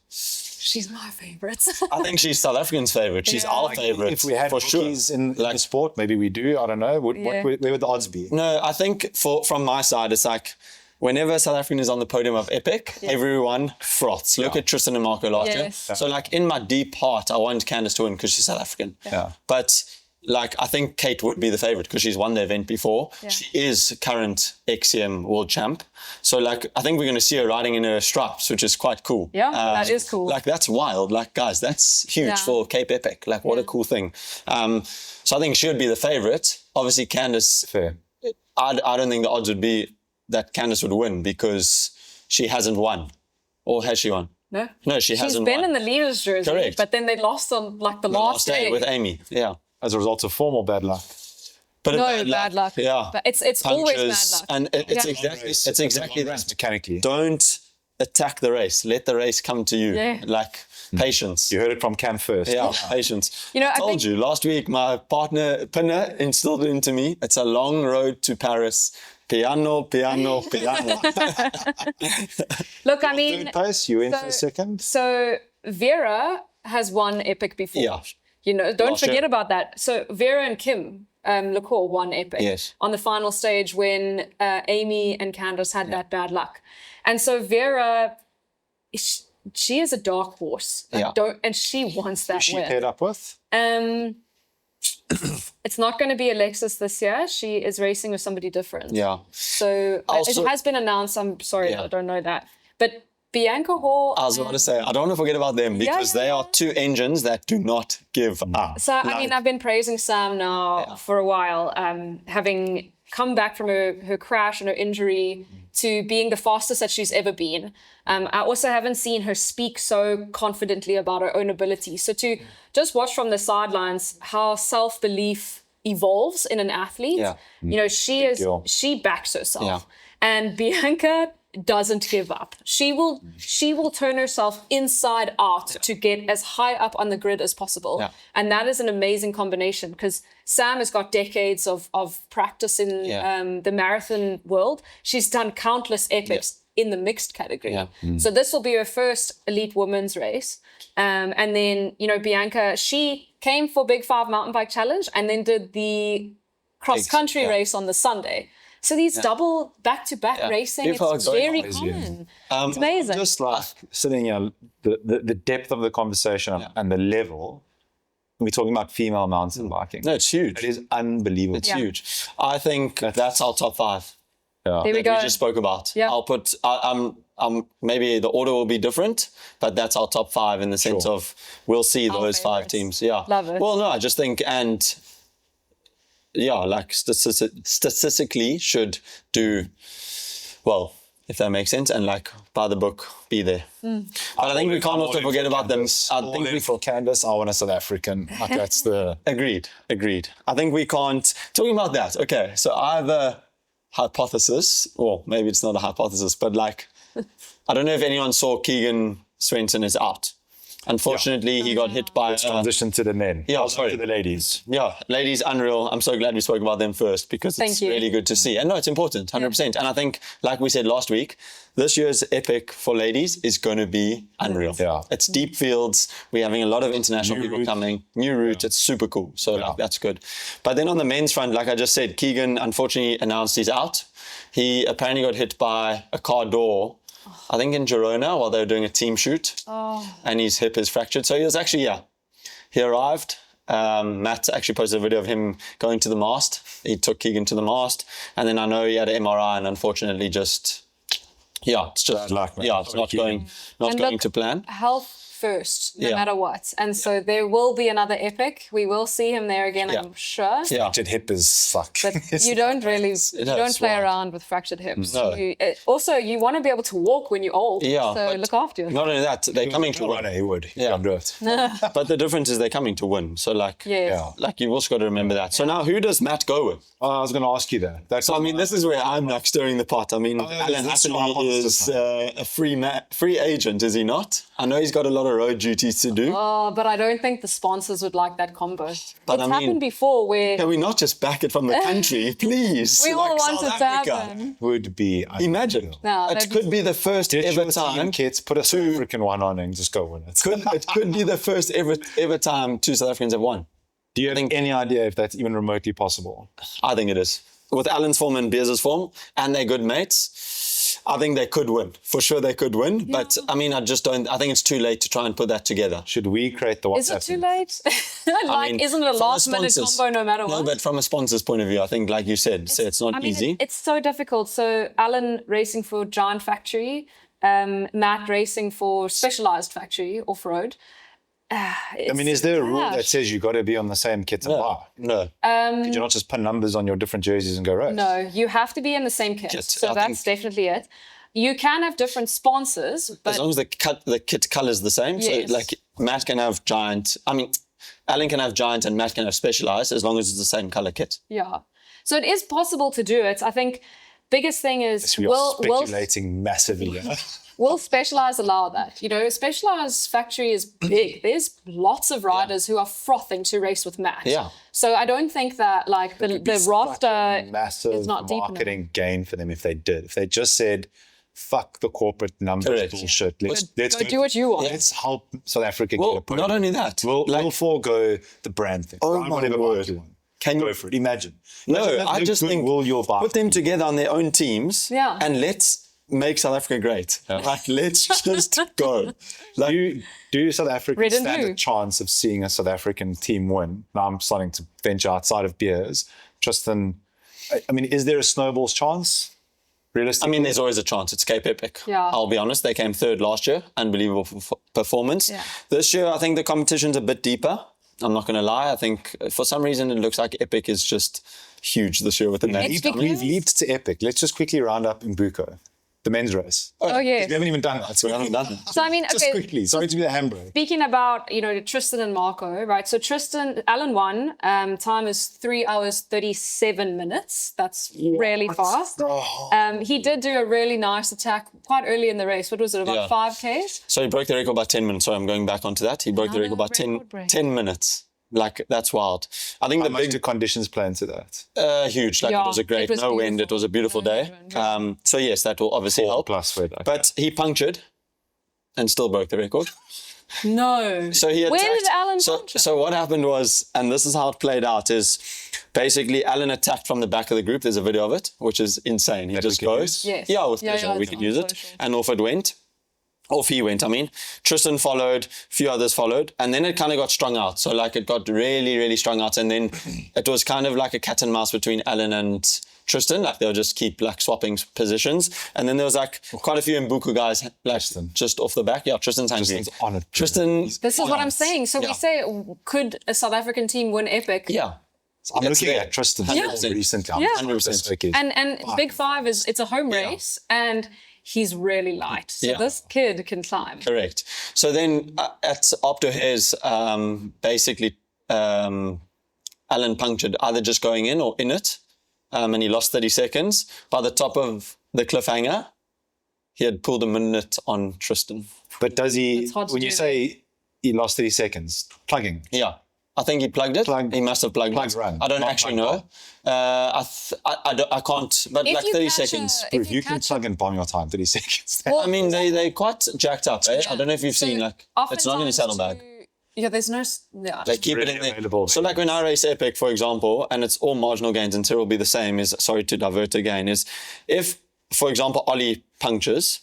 she's my favourite. I think she's South African's favourite. She's our favourite. If we had for sure. rookies in the sport, maybe we do. I don't know. Where would the odds be? No, I think from my side, it's like whenever South African is on the podium of Epic, everyone froths. Look at Tristan and Marco last year. So like in my deep heart, I want Candice to win because she's South African. Yeah. But like I think Kate would be the favourite because she's won the event before. Yeah. She is current XCM world champ. So like I think we're going to see her riding in her stripes, which is quite cool. Yeah, that is cool. Like that's wild. Like guys, that's huge for Cape Epic. Like what a cool thing. So I think she would be the favourite. Obviously Candice. Fair. I don't think the odds would be that Candice would win because she hasn't won. Or has she won? No, she hasn't She's been won. in the leaders' jersey, Correct. but then they lost on like the last day. with Amy. Yeah. As a result of form or bad luck? But No, bad luck. Yeah. But it's always bad Punches, luck. and it's Yeah. exactly that. Mechanically. Don't attack the race. Let the race come to you. Yeah. Like patience. You heard it from Cam first. Yeah, patience. You know, I I told think- you last week, my partner Pinna instilled it into me. It's a long road to Paris. Piano, piano, piano. Look, I mean, Third place, you in for second? so Vera has won Epic before. Yeah. You know, don't Last forget year. about that. So Vera and Kim Lacour won Epic Yes. on the final stage when Amy and Candice had that bad luck. And so Vera, she is a dark horse. Yeah. And she wants that She win. paired up with? It's not going to be Alexis this year. She is racing with somebody different. Yeah. So Also- it has been announced. I'm sorry, Yeah. I don't know that. But Bianca Hall. I was about to say, I don't want to forget about them because they are two engines that do not give up. So, I mean, I've been praising Sam now for a while, having come back from her crash and her injury to being the fastest that she's ever been. I also haven't seen her speak so confidently about her own ability. So to just watch from the sidelines how self-belief evolves in an athlete, you know, she backs herself. Yeah. And Bianca doesn't give up. She will turn herself inside out to get as high up on the grid as possible. Yeah. And that is an amazing combination because Sam has got decades of practice in the marathon world. She's done countless epics in the mixed category. Yeah. So this will be her first elite women's race. And then, you know, Bianca, she came for Big 5 Mountain Bike Challenge and then did the cross-country race on the Sunday. So these double back-to-back racing, People it's are going very crazy. common. It's amazing. Just like sitting here, the depth of the conversation and the level, we're talking about female mountain biking. No, it's huge. It is unbelievable. It's huge. I think that's our top 5. Yeah. There we that go. we just spoke about. Yeah. I'll put, maybe the order will be different, but that's our top 5 in the sense Sure. of we'll see Our those 5 favourites. teams. Yeah. Love it. Well, no, I just think, and yeah, like statistically should do well, if that makes sense, and like by the book, be there. But I think we can't also forget about them. I think we for Canvas, I want a South African. Like that's the Agreed. I think we can't, talking about that, okay, so I have a hypothesis, or maybe it's not a hypothesis, but like, I don't know if anyone saw Keegan Swenson is out. Unfortunately, he got hit by transition to the men. Yeah, sorry. To the ladies. Yeah, ladies, unreal. I'm so glad we spoke about them first because it's Thank you. really good to see. And no, it's important, 100%. And I think, like we said last week, this year's Epic for ladies is going to be unreal. Yeah. It's deep fields. We're having a lot of international New people route. coming. New route. It's super cool. So like, that's good. But then on the men's front, like I just said, Keegan unfortunately announced he's out. He apparently got hit by a car door, I think in Girona, while they were doing a team shoot. And his hip is fractured. So he was actually, he arrived. Matt actually posted a video of him going to the mast. He took Keegan to the mast. And then I know he had an MRI and unfortunately just, it's just, Bad luck, man. it's not going And look, to plan. Health first, no Yeah. matter what. And so there will be another Epic. We will see him there again, I'm sure. Yeah. Fractured hip is fuck. But you don't really, you don't it's play wild. around with fractured hips. No. Also, you want to be able to walk when you're old. Yeah, So but look after yourself. Not only that, they're coming to win. He would. He Yeah. can do it. But the difference is they're coming to win. So like, Yes. like you've also got to remember that. So now who does Matt go with? I was going to ask you that. That's So I mean, this is where I'm like stirring the pot. I mean, Alan that's Hatterley what I is wanted to a free agent, is he not? I know he's got a lot of road duties to do. Oh, but I don't think the sponsors would like that combo. But It's I mean- happened before where Can we not just back it from the country, please? we all Like want South it to Africa. happen. would be. Imagine. No, it that'd could be the first Get ever your team time. kits, put a South African one on and just go win it. It could be the first ever time 2 South Africans have won. Do you have any idea if that's even remotely possible? I think it is. With Alan's form and Beers' form, and they're good mates, I think they could win. For sure they could win. But I mean, I think it's too late to try and put that together. Should we create the WhatsApp? Is it too late? Like, mean, isn't it a from last the minute sponsors- combo no matter what? No, but from a sponsor's point of view, I think, like you said, it's not easy. It's so difficult. So Alan racing for Giant Factory, Matt racing for Specialized Factory off-road. I mean, is there a rule that says you got to be on the same kit and bar? No. Could you not just put numbers on your different jerseys and go race? No, you have to be in the same kit. Kit, So I that's definitely it. You can have different sponsors, As but long as the kit colour is the same. Yes. So, like, Matt can have Giant. I mean, Alan can have Giant and Matt can have Specialized as long as it's the same colour kit. yeah. So it is possible to do it. I think biggest thing is We are speculating massively. Yeah? will Specialized allow that? You know, Specialized Factory is big. There's lots of riders who are frothing to race with Matt. Yeah. So I don't think that like the roster Massive is not deep enough. marketing gain for them if they did. If they just said, fuck the corporate numbers Correct. bullshit. Let's Go do what you want. Let's help South Africa get a Well, podium. not only that. We'll forego the brand thing. Oh Ride my whatever word. bike you want. Can Go you for it. Imagine. No, Imagine I the just think goodwill your bike put them together on their own teams Yeah. and let's make South Africa great. Like, let's just go. Like, do South Africans Red and stand blue. a chance of seeing a South African team win? Now I'm starting to venture outside of beers. Tristan, I mean, is there a snowball's chance? Realistically? I mean, there's always a chance. It's Cape Epic. Yeah. I'll be honest. They came third last year. Unbelievable performance. Yeah. This year, I think the competition's a bit deeper. I'm not going to lie. I think for some reason it looks like Epic is just huge this year with the names. We've leaped to Epic. Let's just quickly round up Imbuko, the men's race. Oh, yes. We haven't even done that. We haven't done that. So I mean, Just okay. quickly. Sorry to be the handbrake. Speaking about, you know, Tristan and Marco, right? So Alan won. Time is 3 hours, 37 minutes. That's really fast. He did do a really nice attack quite early in the race. What was it, about Yeah. 5Ks? So he broke the record by 10 minutes. Sorry, I'm going back onto that. He broke the record by 10 minutes. Like, that's wild. I think How the much do big, conditions play into that? huge. Like, Yeah, it was a great, it was no wind. It beautiful. was a beautiful day. So yes, that will obviously help. Plus weight. Okay. But he punctured and still broke the record. No. So he attacked. Where did Alan so, puncture? so what happened was, and this is how it played out, is basically Alan attacked from the back of the group. There's a video of it, which is insane. He That just we could goes. use? Yes. Yeah, with Yeah, pleasure. yeah, We it's could on use it. social. And off it went. Off he went, I mean. Tristan followed, a few others followed, and then it kind of got strung out. So like it got really, really strung out. And then it was kind of like a cat and mouse between Alan and Tristan, like they'll just keep like swapping positions. And then there was like quite a few Imbuko guys like just off the back. Yeah, Tristan's hungry. Tristan's on it. Tristan. This is what I'm saying. So Yeah. we say, could a South African team win Epic? Yeah. I'm It's looking there. at Tristan 100%. recently. I'm Yeah. 100%. okay. And Big Five it's a home race, and he's really light. So Yeah. this kid can climb. Correct. So then at Opto Hairs, basically Alan punctured either just going in or in it. And he lost 30 seconds. By the top of the cliffhanger, he had pulled a minute on Tristan. But does he, It's hard to when you do. say he lost 30 seconds, plugging? Yeah. I think he plugged it. He must have plugged it. run, I don't not actually plug know. I can't. But If like you 30 catch seconds. if If you can catch plug and bomb your time, 30 seconds. Well, I mean, they're quite jacked up. Eh? I don't know if you've So seen, like, it's not in a oftentimes saddlebag. Yeah, there's no. Yeah. They keep really it in there. available. So like when I race Epic, for example, and it's all marginal gains, and Tyrrell will be the same, is, sorry to divert again, is if, for example, Ollie punctures,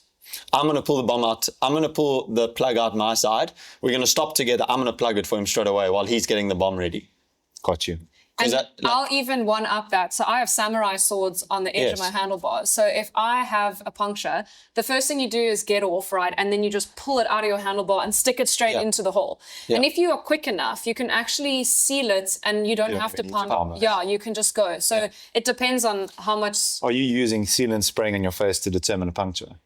I'm going to pull the bomb out. I'm going to pull the plug out my side. We're going to stop together. I'm going to plug it for him straight away while he's getting the bomb ready. Got you. And that, like- I'll even one up that. So I have samurai swords on the edge of Yes. my handlebars. So if I have a puncture, the first thing you do is get off, right? And then you just pull it out of your handlebar and stick it straight Yeah. into the hole. Yeah. And if you are quick enough, you can actually seal it and you don't You have to don't need to punch. palm it. Yeah, you can just go. So it depends on how much. Are you using sealant spraying in your face to determine a puncture?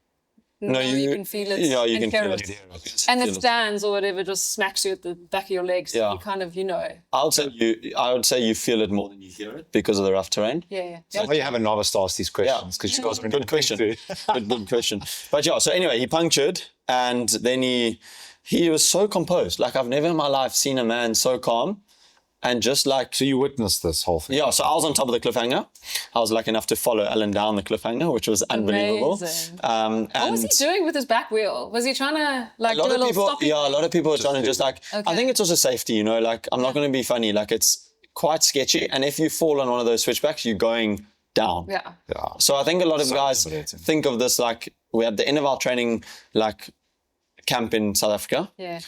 No, you can feel it. Yeah, you and can hear feel it. it. And Feel the it. stands or whatever just smacks you at the back of your legs. Yeah. You kind of, you know. I would say you feel it more than you hear it because of the rough terrain. Yeah. Why you have a novice to ask these questions? Because she goes Good question. Good question. But yeah, so anyway, he punctured and then he was so composed. Like I've never in my life seen a man so calm and just like, So you witnessed this whole thing? yeah, so I was on top of the cliffhanger. I was lucky enough to follow Alan down the cliffhanger, which was unbelievable. Amazing. And What was he doing with his back wheel? Was he trying to like a lot do a of little people, stopping? yeah, a lot of people are trying to just like, I Okay. think it's also safety, you know, like I'm not going to be funny. Like it's quite sketchy. And if you fall on one of those switchbacks, you're going down. Yeah. Yeah. So I think a lot of guys intimidating. think of this like we're at the end of our training like camp in South Africa. Yeah.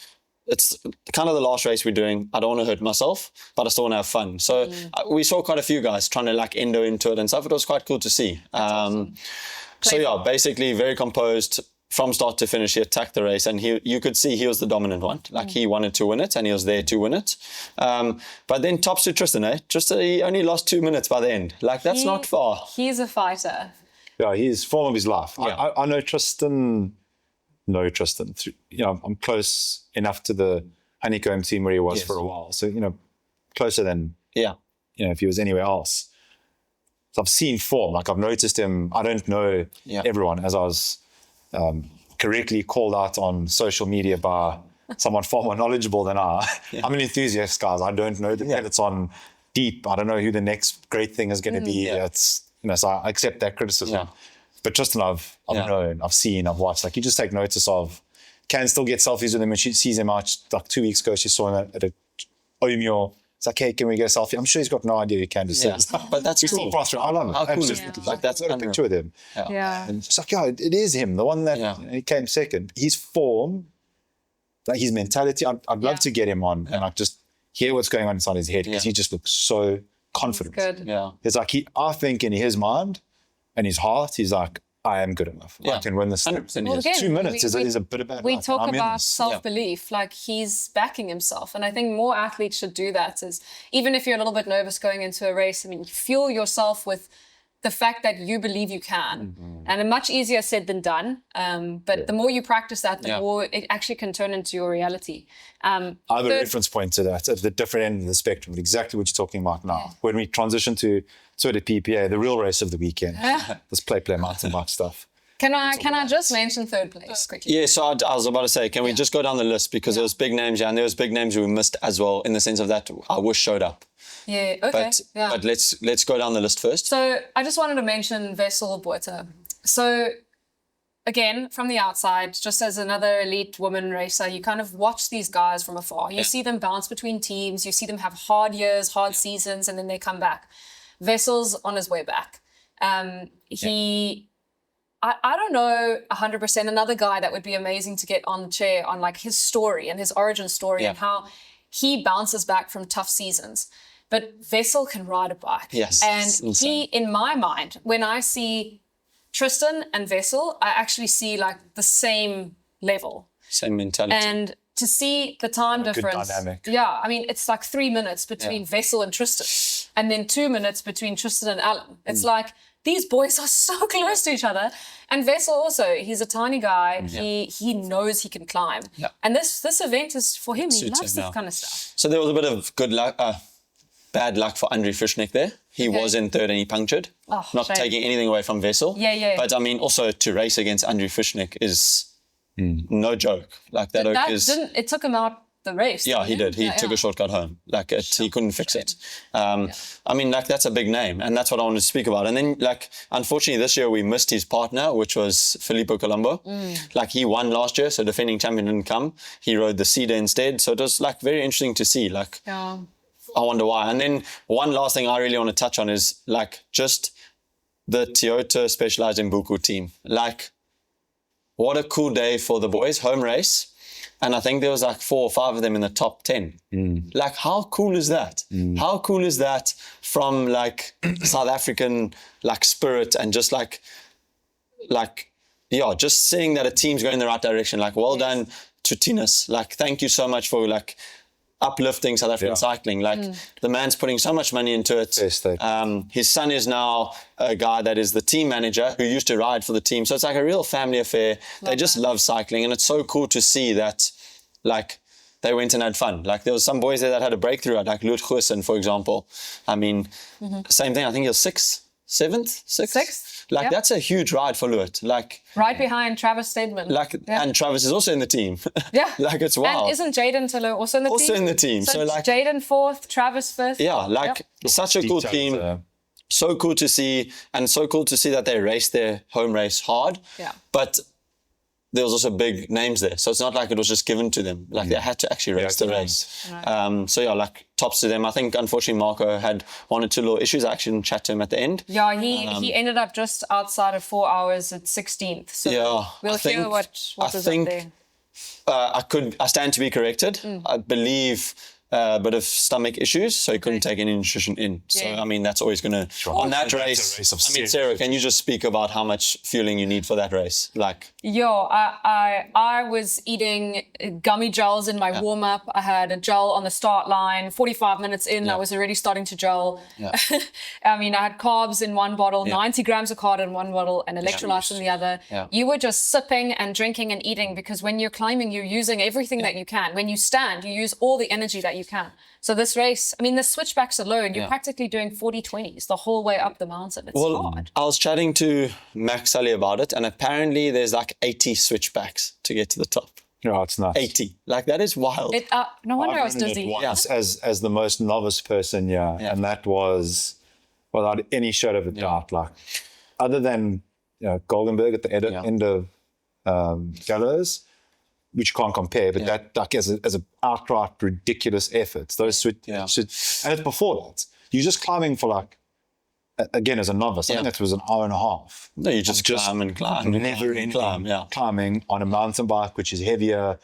It's kind of the last race we're doing. I don't want to hurt myself, but I still want to have fun. So we saw quite a few guys trying to like endo into it and stuff. It was quite cool to see. So yeah, basically very composed from start to finish. He attacked the race and you could see he was the dominant one. Like he wanted to win it and he was there to win it. But then tops to Tristan, eh? Tristan, he only lost 2 minutes by the end. Like that's not far. He's a fighter. Yeah, he's form of his life. Yeah. I know Tristan. I'm close enough to the Honeycomb team where he was Yes. for a while. So, closer than, Yeah. if he was anywhere else. So I've seen form. Like I've noticed him. I don't know everyone, as I was correctly called out on social media by someone far more knowledgeable than I. I'm an enthusiast, guys. I don't know the pellets on deep. I don't know who the next great thing is going to be. Yeah. It's, so I accept that criticism. Yeah. But Tristan, I've known, I've seen, I've watched. Like you just take notice of, can still get selfies with him. And she sees him out like 2 weeks ago. She saw him at a Omeo. It's like, hey, can we get a selfie? I'm sure he's got no idea who Candace Yeah. is. But that's He's cool. still pass through. I love it. How cool is Absolutely. it? Like that's I've got a picture with him. Yeah. And it's like, it is him. The one that he came second. His form, like his mentality, I'd love to get him on and like just hear what's going on inside his head because he just looks so confident. Good. Yeah. It's like I think in his mind and his heart, he's like, I am good enough. I can win this thing. 100% Well, yes. again, 2 minutes we- is a bit of bad We luck. talk I'm in about this. self-belief, like he's backing himself. And I think more athletes should do that, is even if you're a little bit nervous going into a race, I mean, fuel yourself with the fact that you believe you can. And much easier said than done. But the more you practice that, the more it actually can turn into your reality. I have a third- reference point to that at the different end of the spectrum, exactly what you're talking about now. When we transition to the PPA, the real race of the weekend, this play mountain bike stuff. Can I just mention third place quickly? Yeah, so I was about to say, can we just go down the list because there was big names, and there was big names we missed as well in the sense of that I wish showed up. Yeah, okay. But let's go down the list first. So I just wanted to mention Vessel Botha. So again, from the outside, just as another elite woman racer, you kind of watch these guys from afar. You see them bounce between teams. You see them have hard years, hard seasons, and then they come back. Vessel's on his way back. I don't know 100%. Another guy that would be amazing to get on the chair on like his story and his origin story and how he bounces back from tough seasons. but Vessel can ride a bike. Yes, And it's insane. in my mind, when I see Tristan and Vessel, I actually see like the same level. Same mentality. And to see the time difference. dynamic. Yeah, I mean, it's like 3 minutes between Vessel and Tristan, and then 2 minutes between Tristan and Alan. It's like, these boys are so close to each other. And Vessel also, he's a tiny guy. He knows he can climb. Yeah. And this event is for him. He Suits loves him, this kind of stuff. So there was a bit of bad luck for Andriy Frischneck there. He was in third and he punctured. Oh, Not shame. taking anything away from Vessel. Yeah. But I mean, also to race against Andriy Frischneck is no joke. Like that oak is... It took him out the race. Yeah, he didn't did. He took a shortcut home. Like he couldn't fix it. I mean, like that's a big name, and that's what I wanted to speak about. And then, like, unfortunately, this year we missed his partner, which was Filippo Colombo. Like he won last year, so defending champion didn't come. He rode the Cedar instead. So it was like very interesting to see. Like, Yeah. I wonder why. And then one last thing I really want to touch on is like just the Toyota Specialized Imbuko team. Like, what a cool day for the boys, home race. And I think there was like 4 or 5 of them in the top 10. Like, how cool is that? How cool is that from like South African like spirit and just like, yeah, just seeing that a team's going in the right direction. Like, well done to Tinus. Like, thank you so much for like uplifting South African cycling. Like the man's putting so much money into it. His son is now a guy that is the team manager who used to ride for the team. So it's like a real family affair. They just love cycling, and it's so cool to see that like they went and had fun. Like there was some boys there that had a breakthrough, like Lut Goosen, for example. I mean, same thing. I think he was 6th, 7th, 6th. Sixth. Like that's a huge ride for Lut. Like Right behind Travis Stedman. like and Travis is also in the team. Yeah. Like it's wild. And isn't Jaden Tiller also in the team? Also in the team. So like Jaden 4th, Travis 5th. yeah, like such a cool team. So cool to see, and so cool to see that they raced their home race hard. Yeah. But there was also big names there. So it's not like it was just given to them. Like they had to actually race the race. So yeah, like tops to them. I think unfortunately Marco had 1 or 2 little issues. I actually didn't chat to him at the end. Yeah, he ended up just outside of 4 hours at 16th. So Yeah, we'll hear what was up there. I stand to be corrected. I believe a bit of stomach issues, so he couldn't take any nutrition in. So, I mean, that's always going to... On that race, I mean, Sarah, can you just speak about how much fueling you need for that race? Like... I was eating gummy gels in my warm-up. I had a gel on the start line. 45 minutes in, I was already starting to gel. I mean, I had carbs in one bottle, 90 grams of carb in one bottle, and electrolytes in the other. You were just sipping and drinking and eating, because when you're climbing, you're using everything that you can. When you stand, you use all the energy that you can. So this race, I mean, the switchbacks alone, you're practically doing 40-20s the whole way up the mountain. It's hard. I was chatting to Max Sully about it, and apparently there's like 80 switchbacks to get to the top. No, it's nuts. 80. Like, that is wild. No wonder I was I've dizzy. done it once as the most novice person, and that was without any shadow of a doubt. Like, other than Goldenberg at the end of Gallows, which you can't compare, but that like as an outright ridiculous effort. Those and it's before that. You're just climbing for like, again, as a novice, I think that was an hour and a half. No, you just climb and climb. Never ending climbing on a mountain bike, which is heavier,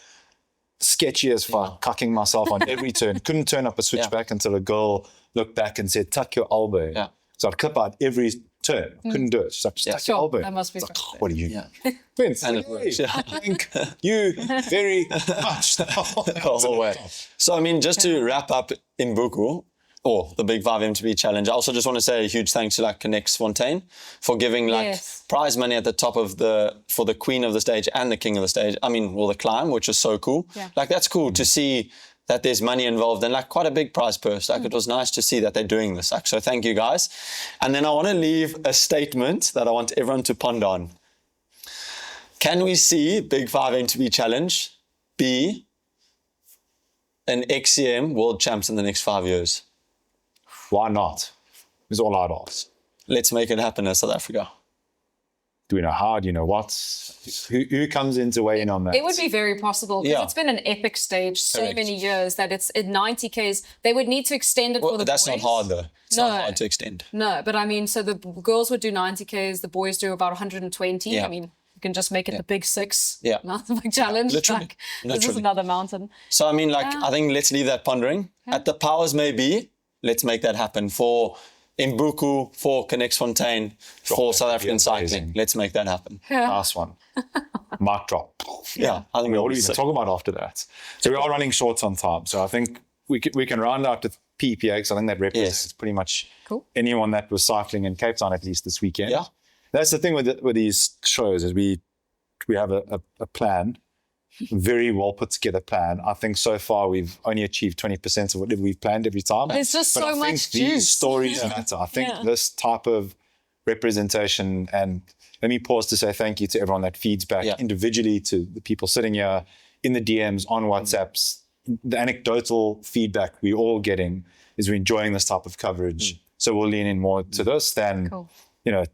sketchy as fuck, cucking myself on every turn. Couldn't turn up a switchback until a girl looked back and said, tuck your elbow. So I'd clip out every turn. Couldn't do it. She's like, just tuck your elbow. That must be like, what are you? Vince, And it works, thank you very much. The whole way. So, I mean, just to wrap up Imbuko, or the Big 5 MTB Challenge, I also just want to say a huge thanks to like Connect Fontaine for giving like prize money at the top of for the queen of the stage and the king of the stage. I mean, well, the climb, which is so cool. Like, that's cool to see that there's money involved and like quite a big prize purse. Like, it was nice to see that they're doing this. Like, so thank you guys. And then I want to leave a statement that I want everyone to ponder on. Can we see Big 5 MTB Challenge be an XCM World Champs in the next 5 years? Why not? Is all I'd ask. Let's make it happen as South Africa. Do we know how? Do you know what? Who comes in to weigh in on that? It would be very possible, because it's been an epic stage so many years that it's in 90Ks. They would need to extend it for the boys. That's not hard though. It's not hard to extend. No, but I mean, so the girls would do 90Ks, the boys do about 120. I mean, you can just make it the big 6 mountain bike challenge. Literally. Like, this is another mountain. So I mean, like, I think let's leave that pondering. At the powers may be, let's make that happen for Imbuko, for Connects Fontaine, for South African cycling. Let's make that happen. Last one. Mark drop. Yeah, I think What are we going to talk about after that? So we are running short on time. So I think we can round out with PPA, because I think that represents pretty much anyone that was cycling in Cape Town at least this weekend. Yeah. That's the thing with these shows, is we have a plan, very well put together plan. I think so far we've only achieved 20% of what we've planned every time. There's just But so I think much these juice. stories matter. I think this type of representation, and let me pause to say thank you to everyone that feeds back individually, to the people sitting here in the DMs, on WhatsApps. The anecdotal feedback we're all getting is we're enjoying this type of coverage. So we'll lean in more to this than,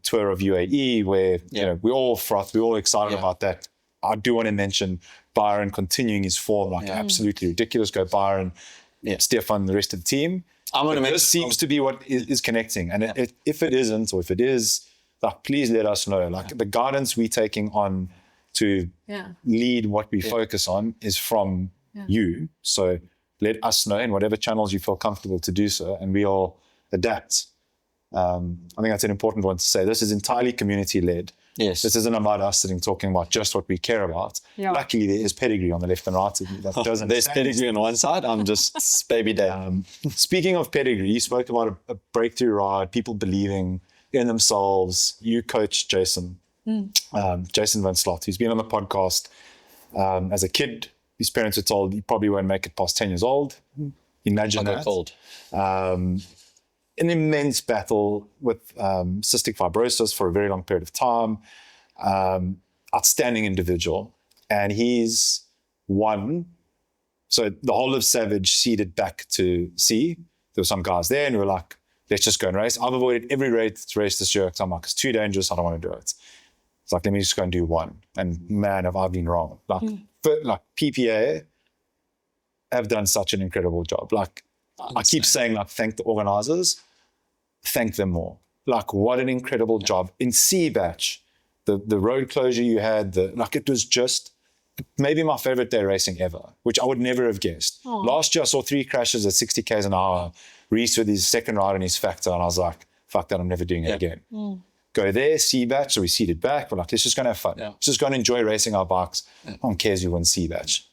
tour of UAE, where we're all froth, we're all excited about that. I do want to mention Byron continuing his form, absolutely ridiculous. Go Byron, Stefan, the rest of the team. I'm going to This seems to be what is connecting. And if it isn't, or if it is, please let us know. The guidance we're taking on to lead what we focus on is from you. So let us know in whatever channels you feel comfortable to do so, and we'll adapt. I think that's an important one to say. This is entirely community-led. Yes. This isn't about us sitting talking about just what we care about. Yeah. Luckily, there is pedigree on the left and right of me that doesn't. There's pedigree on one side. I'm just baby Dave. Speaking of pedigree, you spoke about a breakthrough ride, people believing in themselves. You coach Jason, Jason Van Slot, who's been on the podcast as a kid. His parents were told he probably won't make it past 10 years old. Imagine that. Cold. An immense battle with cystic fibrosis for a very long period of time. Outstanding individual. And he's won. So the whole of Savage seeded back to C. There were some guys there and we were like, let's just go and race. I've avoided every race this year because I'm like, it's too dangerous. I don't want to do it. It's like, let me just go and do one. And man, have I been wrong. Like PPA have done such an incredible job. I keep saying, thank the organizers, thank them more. What an incredible job. In C batch, the road closure you had, it was just maybe my favorite day racing ever, which I would never have guessed. Aww. Last year I saw 3 crashes at 60 k's an hour, Reese with his second ride and his factor, and I was like, fuck that, I'm never doing it again. Go there, C batch, so we seated back. We're like, let's just go and have fun. Let's just go and enjoy racing our bikes. No one cares who wins C batch.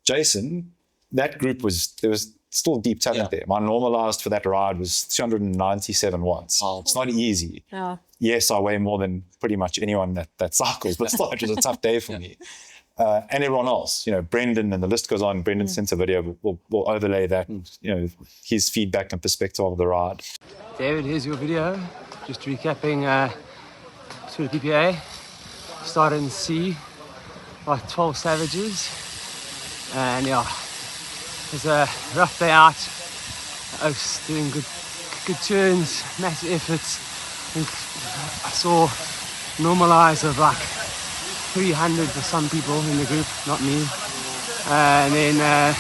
Jason, that group there was still deep talent there. My normalized for that ride was 297 watts. Oh. It's not easy. Yeah. Yes, I weigh more than pretty much anyone that cycles, but still, it was a tough day for me. And everyone else, Brendan, and the list goes on. Brendan sent a video. We'll overlay that, his feedback and perspective of the ride. David, here's your video. Just recapping Tour de PPA. Started in C, 12 Savages. And it was a rough day out. Oaks doing good turns, massive efforts. I saw normalize of 300 for some people in the group, not me. And then,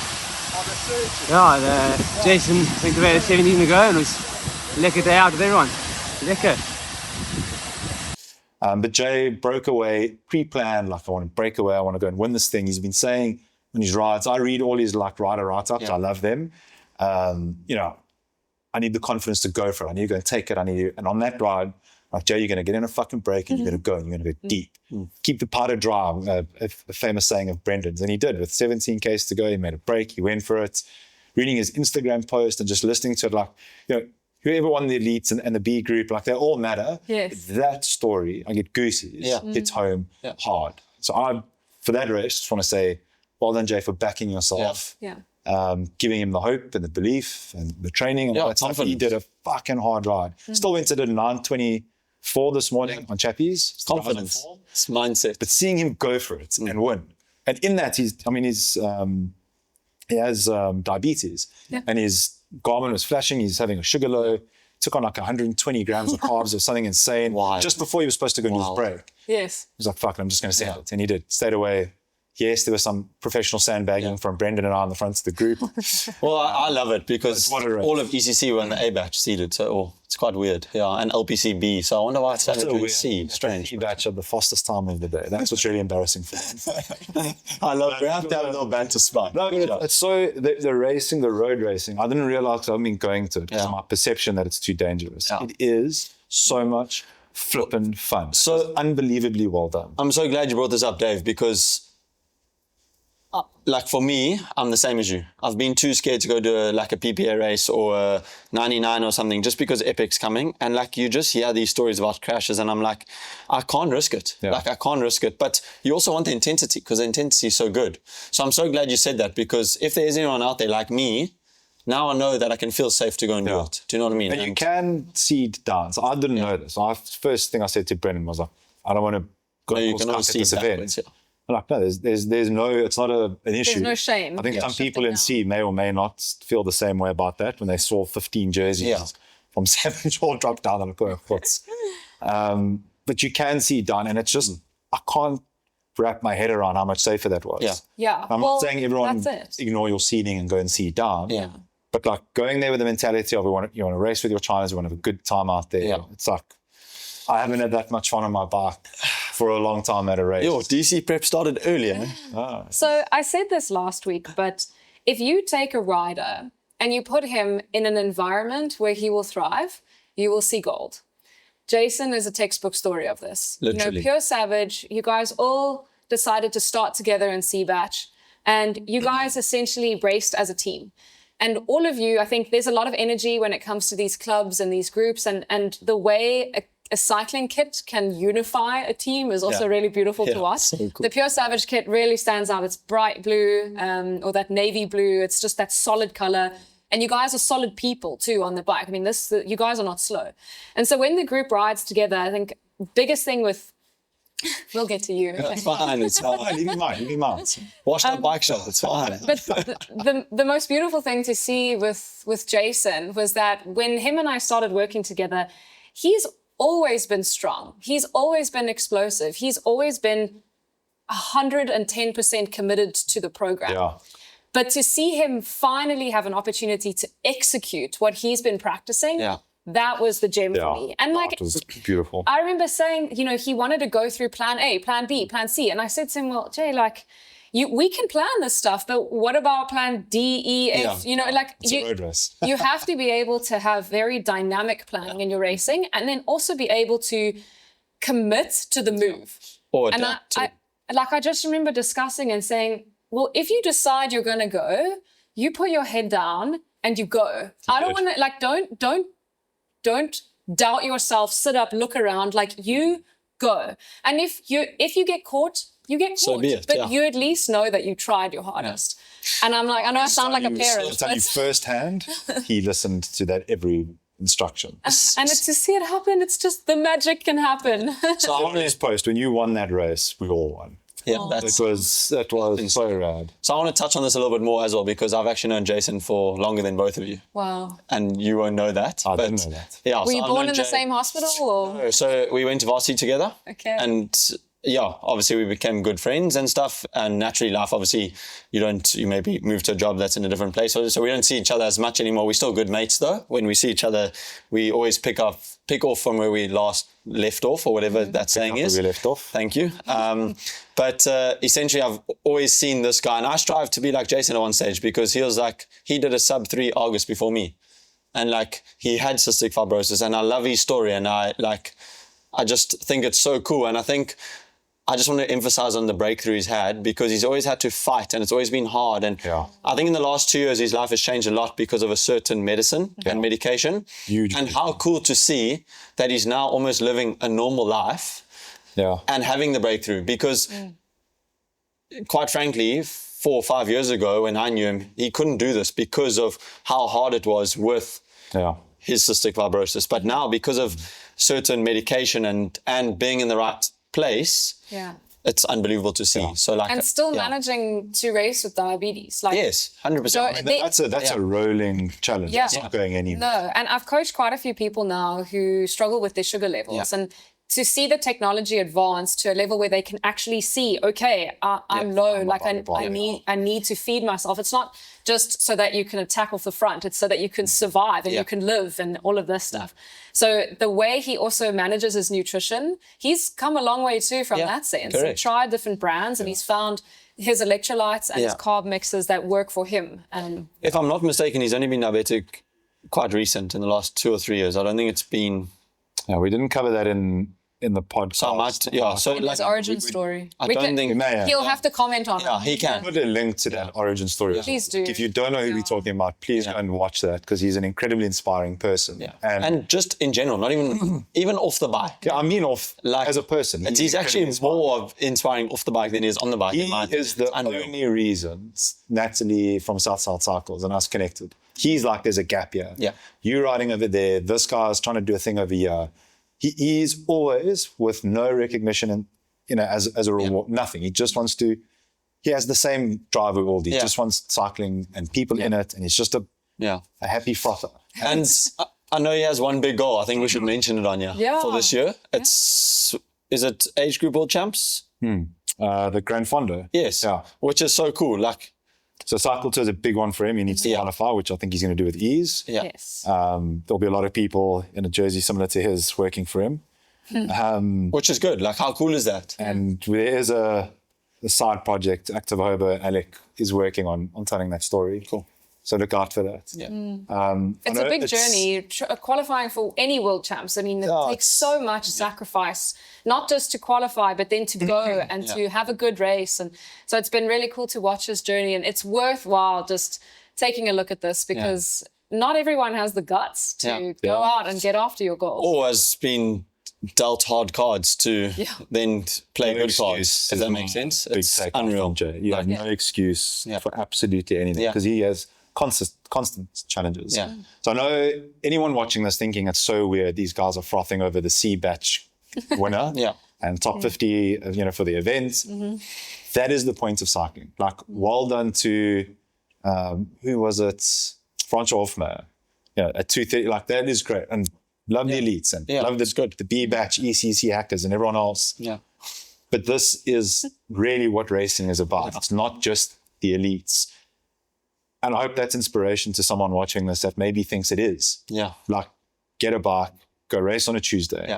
Jason went away at 17 to go and it was a lekker day out with everyone. Lekker. But Jay broke away, pre-planned, I want to break away, I want to go and win this thing. He's been saying on his rides, I read all his rider write-ups, I love them. I need the confidence to go for it. I need to go and take it. And on that ride, Jay, you're going to get in a fucking break and you're going to go and you're going to go deep. Keep the powder dry, a famous saying of Brendan's. And he did. With 17 Ks to go, he made a break, he went for it. Reading his Instagram post and just listening to it, whoever won the elites and the B group, they all matter. Yes. That story, I get goosies, hits home hard. So for that race, just want to say, well done, Jay, for backing yourself. Giving him the hope and the belief and the training and all that stuff. He did a fucking hard ride. Still went to the 9:24 this morning on Chappies. Confidence. It's mindset. But seeing him go for it and win. And in that, he has diabetes. And his Garmin was flashing. He's having a sugar low. Took on 120 grams of carbs or something insane. Wow. Just before he was supposed to go into his break. Yes. He was like, fuck it, I'm just going to send it. And he did. Stayed away. Yes, there was some professional sandbagging from Brendan and I on the front of the group. Well, I love it because What a race. all of ECC were in the A batch seeded, so it's quite weird. Yeah, and LPCB. So I wonder why it's So added with weird. C. Strange. The batch of the fastest time of the day. That's what's really embarrassing for me. I love. We have to have a little banter spot. No, but it's so the racing, the road racing. I didn't realize 'cause I've been going to it because of my perception that it's too dangerous. Yeah. It is so much flippin' fun. So unbelievably well done. I'm so glad you brought this up, Dave, because like for me, I'm the same as you. I've been too scared to go do a PPA race or a 99 or something just because Epic's coming. And like you just hear these stories about crashes and I'm like, I can't risk it. Yeah. Like I can't risk it. But you also want the intensity because the intensity is so good. So I'm so glad you said that because if there is anyone out there like me, now I know that I can feel safe to go and do it. Do you know what I mean? And you can seed down. So I didn't know this. So first thing I said to Brendan was like, I don't want to go you course can cut always at seed this event. backwards, yeah. I'm like, no, there's no, it's not an issue. There's no shame. I think some Shifting people in down. C may or may not feel the same way about that when they saw 15 jerseys from Savage all drop down on the courts. But you can see down, and it's just, I can't wrap my head around how much safer that was. Yeah. Yeah. I'm well, not saying everyone that's it. ignore your seeding and go and see down. Yeah. But like going there with the mentality of you want to race with your Chinese, you want to have a good time out there. Yeah. It's like, I haven't had that much fun on my bike for a long time at a race. Yo, DC prep started earlier. So I said this last week, but if you take a rider and you put him in an environment where he will thrive, you will see gold. Jason is a textbook story of this. Literally. Pure Savage, you guys all decided to start together in C-Batch, and you guys essentially raced as a team. And all of you, I think there's a lot of energy when it comes to these clubs and these groups, and the way a cycling kit can unify a team is also really beautiful to watch. So cool. The Pure Savage kit really stands out. It's bright blue or that navy blue. It's just that solid color. And you guys are solid people too on the bike. I mean, you guys are not slow. And so when the group rides together, I think biggest thing with, we'll get to you. It's fine. It's fine. Leave me mine. Washed up bike shop. It's fine. But the most beautiful thing to see with Jason was that when him and I started working together, he's always been strong. He's always been explosive. He's always been 110% committed to the program. Yeah. But to see him finally have an opportunity to execute what he's been practicing, that was the gem for me. And like, it was beautiful. I remember saying, he wanted to go through plan A, plan B, plan C. And I said to him, well, Jay, like, we can plan this stuff, but what about plan D, E, F? It's a road race. You have to be able to have very dynamic planning in your racing and then also be able to commit to the move. Or And adapt. I just remember discussing and saying, well, if you decide you're going to go, you put your head down and you go. I don't want to, don't doubt yourself, sit up, look around, you go. And if you get caught, you get caught. So be it, but you at least know that you tried your hardest. And I'm like, I know I sound like a parent. I'll tell you but- firsthand, he listened to that every instruction. And it's to see it happen, it's just the magic can happen. So on his post, when you won that race, we all won. Yeah, That was so rad. So I want to touch on this a little bit more as well because I've actually known Jason for longer than both of you. Wow. And you won't know that. I didn't know that. Yeah, Were you born in the same hospital or? So we went to varsity together. Okay. And obviously we became good friends and stuff. And naturally life, obviously, you maybe move to a job that's in a different place. So we don't see each other as much anymore. We're still good mates though. When we see each other, we always pick off from where we last left off or whatever that saying is. Where we left off. Thank you. But essentially I've always seen this guy and I strive to be like Jason at one stage because he did a sub 3 August before me. And he had cystic fibrosis and I love his story and I just think it's so cool. And I just want to emphasize on the breakthrough he's had because he's always had to fight and it's always been hard. And I think in the last 2 years, his life has changed a lot because of a certain medicine and medication. Huge. And how cool to see that he's now almost living a normal life and having the breakthrough because quite frankly, 4 or 5 years ago when I knew him, he couldn't do this because of how hard it was with his cystic fibrosis. But now because of certain medication and being in the right place, it's unbelievable to see. So and still managing to race with diabetes. Yes, 100%. That's a rolling challenge. Yeah. It's not going anywhere. No, and I've coached quite a few people now who struggle with their sugar levels. And to see the technology advance to a level where they can actually see, okay, I'm low, like I need to feed myself. It's not just so that you can attack off the front, it's so that you can survive and you can live and all of this stuff. So the way he also manages his nutrition, he's come a long way too from that sense. Correct. He's tried different brands and he's found his electrolytes and his carb mixes that work for him. If I'm not mistaken, he's only been diabetic quite recent in the last 2 or 3 years. I don't think it's been... Yeah, we didn't cover that in the podcast. So His origin story. I don't think... He'll have to comment on it. Yeah, he can. Put a link to that origin story. Please do. If you don't know who we're talking about, please go and watch that, because he's an incredibly inspiring person. Yeah. And just in general, not even off the bike. Yeah, I mean as a person. He's actually more of inspiring off the bike than he is on the bike. He is the only reason Natalie from South Cycles and us connected. He's like, there's a gap here. Yeah. You riding over there, this guy's trying to do a thing over here. He is always with no recognition and, as a reward, nothing. He just wants to, he has the same drive we all do. He just wants cycling and people in it. And he's just a happy frother. And I know he has one big goal. I think we should mention it on for this year. Is it age group world champs? The Grand Fondo. Yes. Yeah. Which is so cool. So cycle tour is a big one for him. He needs to qualify, which I think he's going to do with ease. Yeah. Yes. There'll be a lot of people in a jersey similar to his working for him. Which is good. How cool is that? And there is a side project, Active Hobo, Alec is working on telling that story. Cool. So look out for that. Yeah. It's a big journey, qualifying for any world champs. I mean, it takes so much sacrifice, not just to qualify, but then to go and to have a good race. And so it's been really cool to watch this journey. And it's worthwhile just taking a look at this, because not everyone has the guts to go out and get after your goals. Or has been dealt hard cards to then play good cards, if that makes sense. It's unreal. You have no excuse for absolutely anything, because he has constant challenges. Yeah. So I know anyone watching this thinking it's so weird, these guys are frothing over the C batch winner and top 50 for the event. That is the point of cycling. Well done to who was it, Francois Hofmeyer, at 2:30. That is great, and love the elites and love the B batch ECC hackers and everyone else. But this is really what racing is about. It's not just the elites. And I hope that's inspiration to someone watching this that maybe thinks it is. Yeah. Get a bike, go race on a Tuesday. Yeah.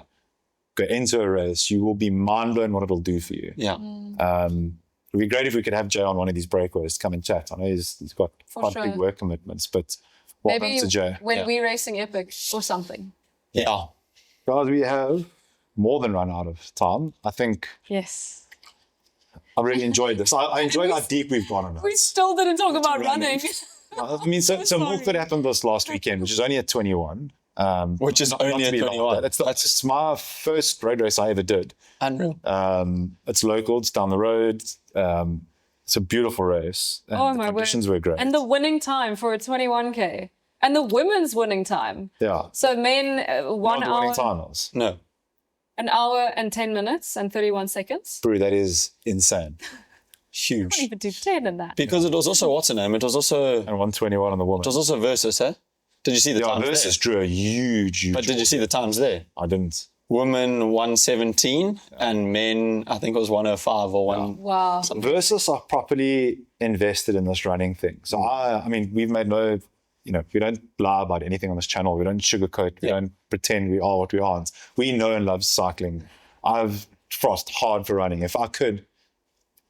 Go into a race. You will be mind blown what it'll do for you. Yeah. It'd be great if we could have Jay on one of these breakaways to come and chat. I know he's got quite big work commitments, but well done to Jay. When we're racing Epic or something. Yeah. Guys, we have more than run out of time. I think Yes. I really enjoyed this. I enjoyed how deep we've gone on it. We still didn't talk about running. I mean, so Milford happened this last weekend, which is only at 21. Which is only at 21. It's my first road race I ever did. Unreal. It's local. It's down the road. It's a beautiful race. And the conditions were great. And the winning time for a 21K. And the women's winning time. Yeah. So men, 1 hour. Winning timers. No. An hour and 10 minutes and 31 seconds. Brew, that is insane. Huge. I can't even do 10 in that. Because it was also, what's her name? It was also... And 121 on the woman. It was also Versus, eh? Did you see the times Versus drew a huge But did you see the times there? I didn't. Women 117 and men, I think it was 105 or 1... Wow. Versus are properly invested in this running thing. So I mean, we've made no... we don't lie about anything on this channel. We don't sugarcoat. We don't pretend we are what we aren't. We know and love cycling. I've frothed hard for running. If I could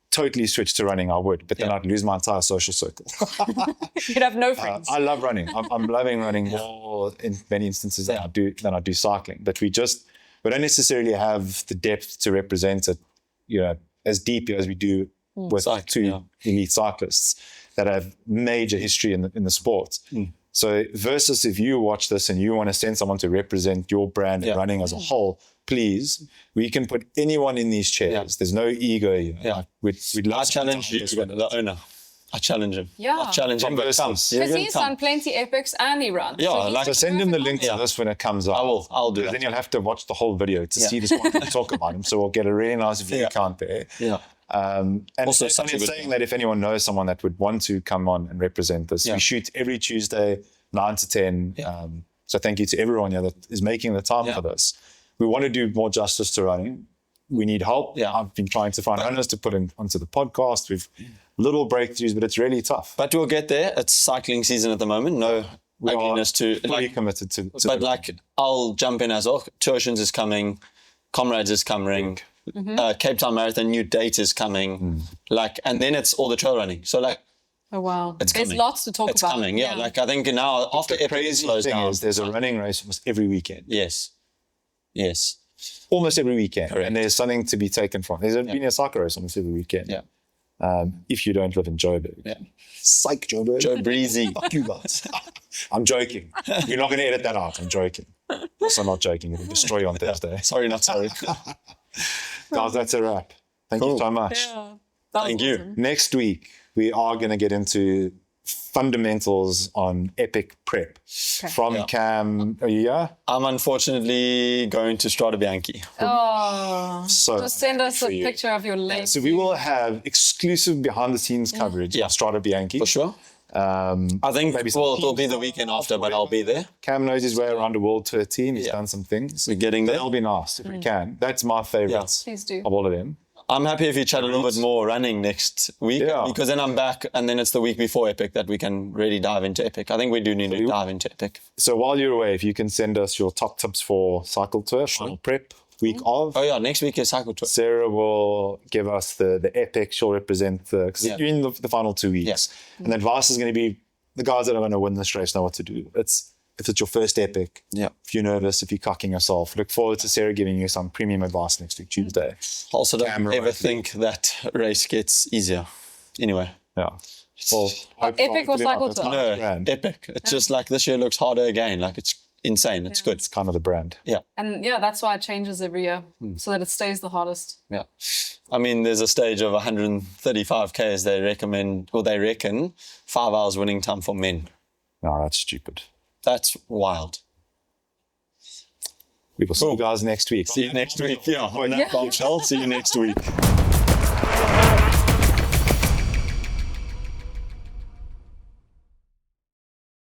totally switch to running, I would. But then I'd lose my entire social circle. You'd have no friends. I love running. I'm loving running more in many instances than I do cycling. But we don't necessarily have the depth to represent it, as deeply as we do with two elite cyclists that have major history in the sport. So versus if you watch this and you want to send someone to represent your brand and running as a whole, please, we can put anyone in these chairs. There's no ego here. Yeah. We'd love to challenge you, the owner. I challenge him. Yeah. I challenge him. Because he's done plenty epics and he runs. Yeah, so send him the link to this when it comes out. I'll do that. Then you'll have to watch the whole video to see this one and talk about him. So we'll get a really nice view count there. Yeah. And Also it's such a good saying that if anyone knows someone that would want to come on and represent this, we shoot every Tuesday, 9 to 10. So thank you to everyone that is making the time for this. we want to do more justice to running. We need help. Yeah. I've been trying to find owners to put onto the podcast. We've little breakthroughs, but it's really tough. But we'll get there. It's cycling season at the moment. No We ugliness are to fully like, committed to but the- like I'll jump in as well. Torsions is coming, Comrades is coming, Cape Town Marathon new date is coming. Like, and then it's all the trail running. So like Oh wow. it's There's coming. lots to talk It's about. coming. Yeah. Like I think now after the Epic it crazy slows thing down. is there's a running race almost every weekend. Yes. Yes. Almost every weekend. Correct. And there's something to be taken from. There's been a cycle race almost every weekend. Yeah. If you don't live in Joburg. Yeah. Psych, Joburg. Joe Breezy. Fuck you guys. I'm joking. You're not going to edit that out. I'm joking. Also not joking. It'll destroy you on Thursday. Sorry, not sorry. Guys, that's a wrap. Thank you so much. Yeah. That was Thank you. awesome. Next week, we are going to get into fundamentals on epic prep from Yeah. Cam. Are you here? I'm unfortunately going to Strada Bianchi. Oh, So just send us a for you. picture of your leg. So we will have exclusive behind the scenes coverage Yeah. of Strada Bianchi. For sure. I think Maybe some it'll be the weekend after, but I'll be there. Cam knows his way around the world tour team. He's Yeah. done some things. We're getting there. That'll be nice if we can. That's my favorite Please do. of all of them. I'm happy if you chat a little bit more running next week Yeah. because then I'm back and then it's the week before Epic that we can really dive into Epic. I think we do need to dive into Epic. So while you're away, if you can send us your top tips for cycle tour, final prep, week of. Oh yeah, next week is cycle tour. Sarah will give us the epic. She'll represent because Yeah. you're in the final 2 weeks. Yes. And the advice is going to be the guys that are going to win this race know what to do. If it's your first epic, Yeah. if you're nervous, if you're cocking yourself, look forward to Sarah giving you some premium advice next week, Tuesday. Also don't Camera ever right think that race gets easier. Anyway. Yeah. Well, epic or cycle tour? No, brand. Epic. It's just like this year looks harder again. Like it's insane. It's good. It's kind of the brand. Yeah. And yeah, that's why it changes every year, Hmm. so that it stays the hardest. Yeah. I mean, there's a stage of 135 Ks they recommend, or they reckon 5 hours winning time for men. No, that's stupid. That's wild. We will see you guys next week. See you next week. Yeah. On that bombshell, see you next week.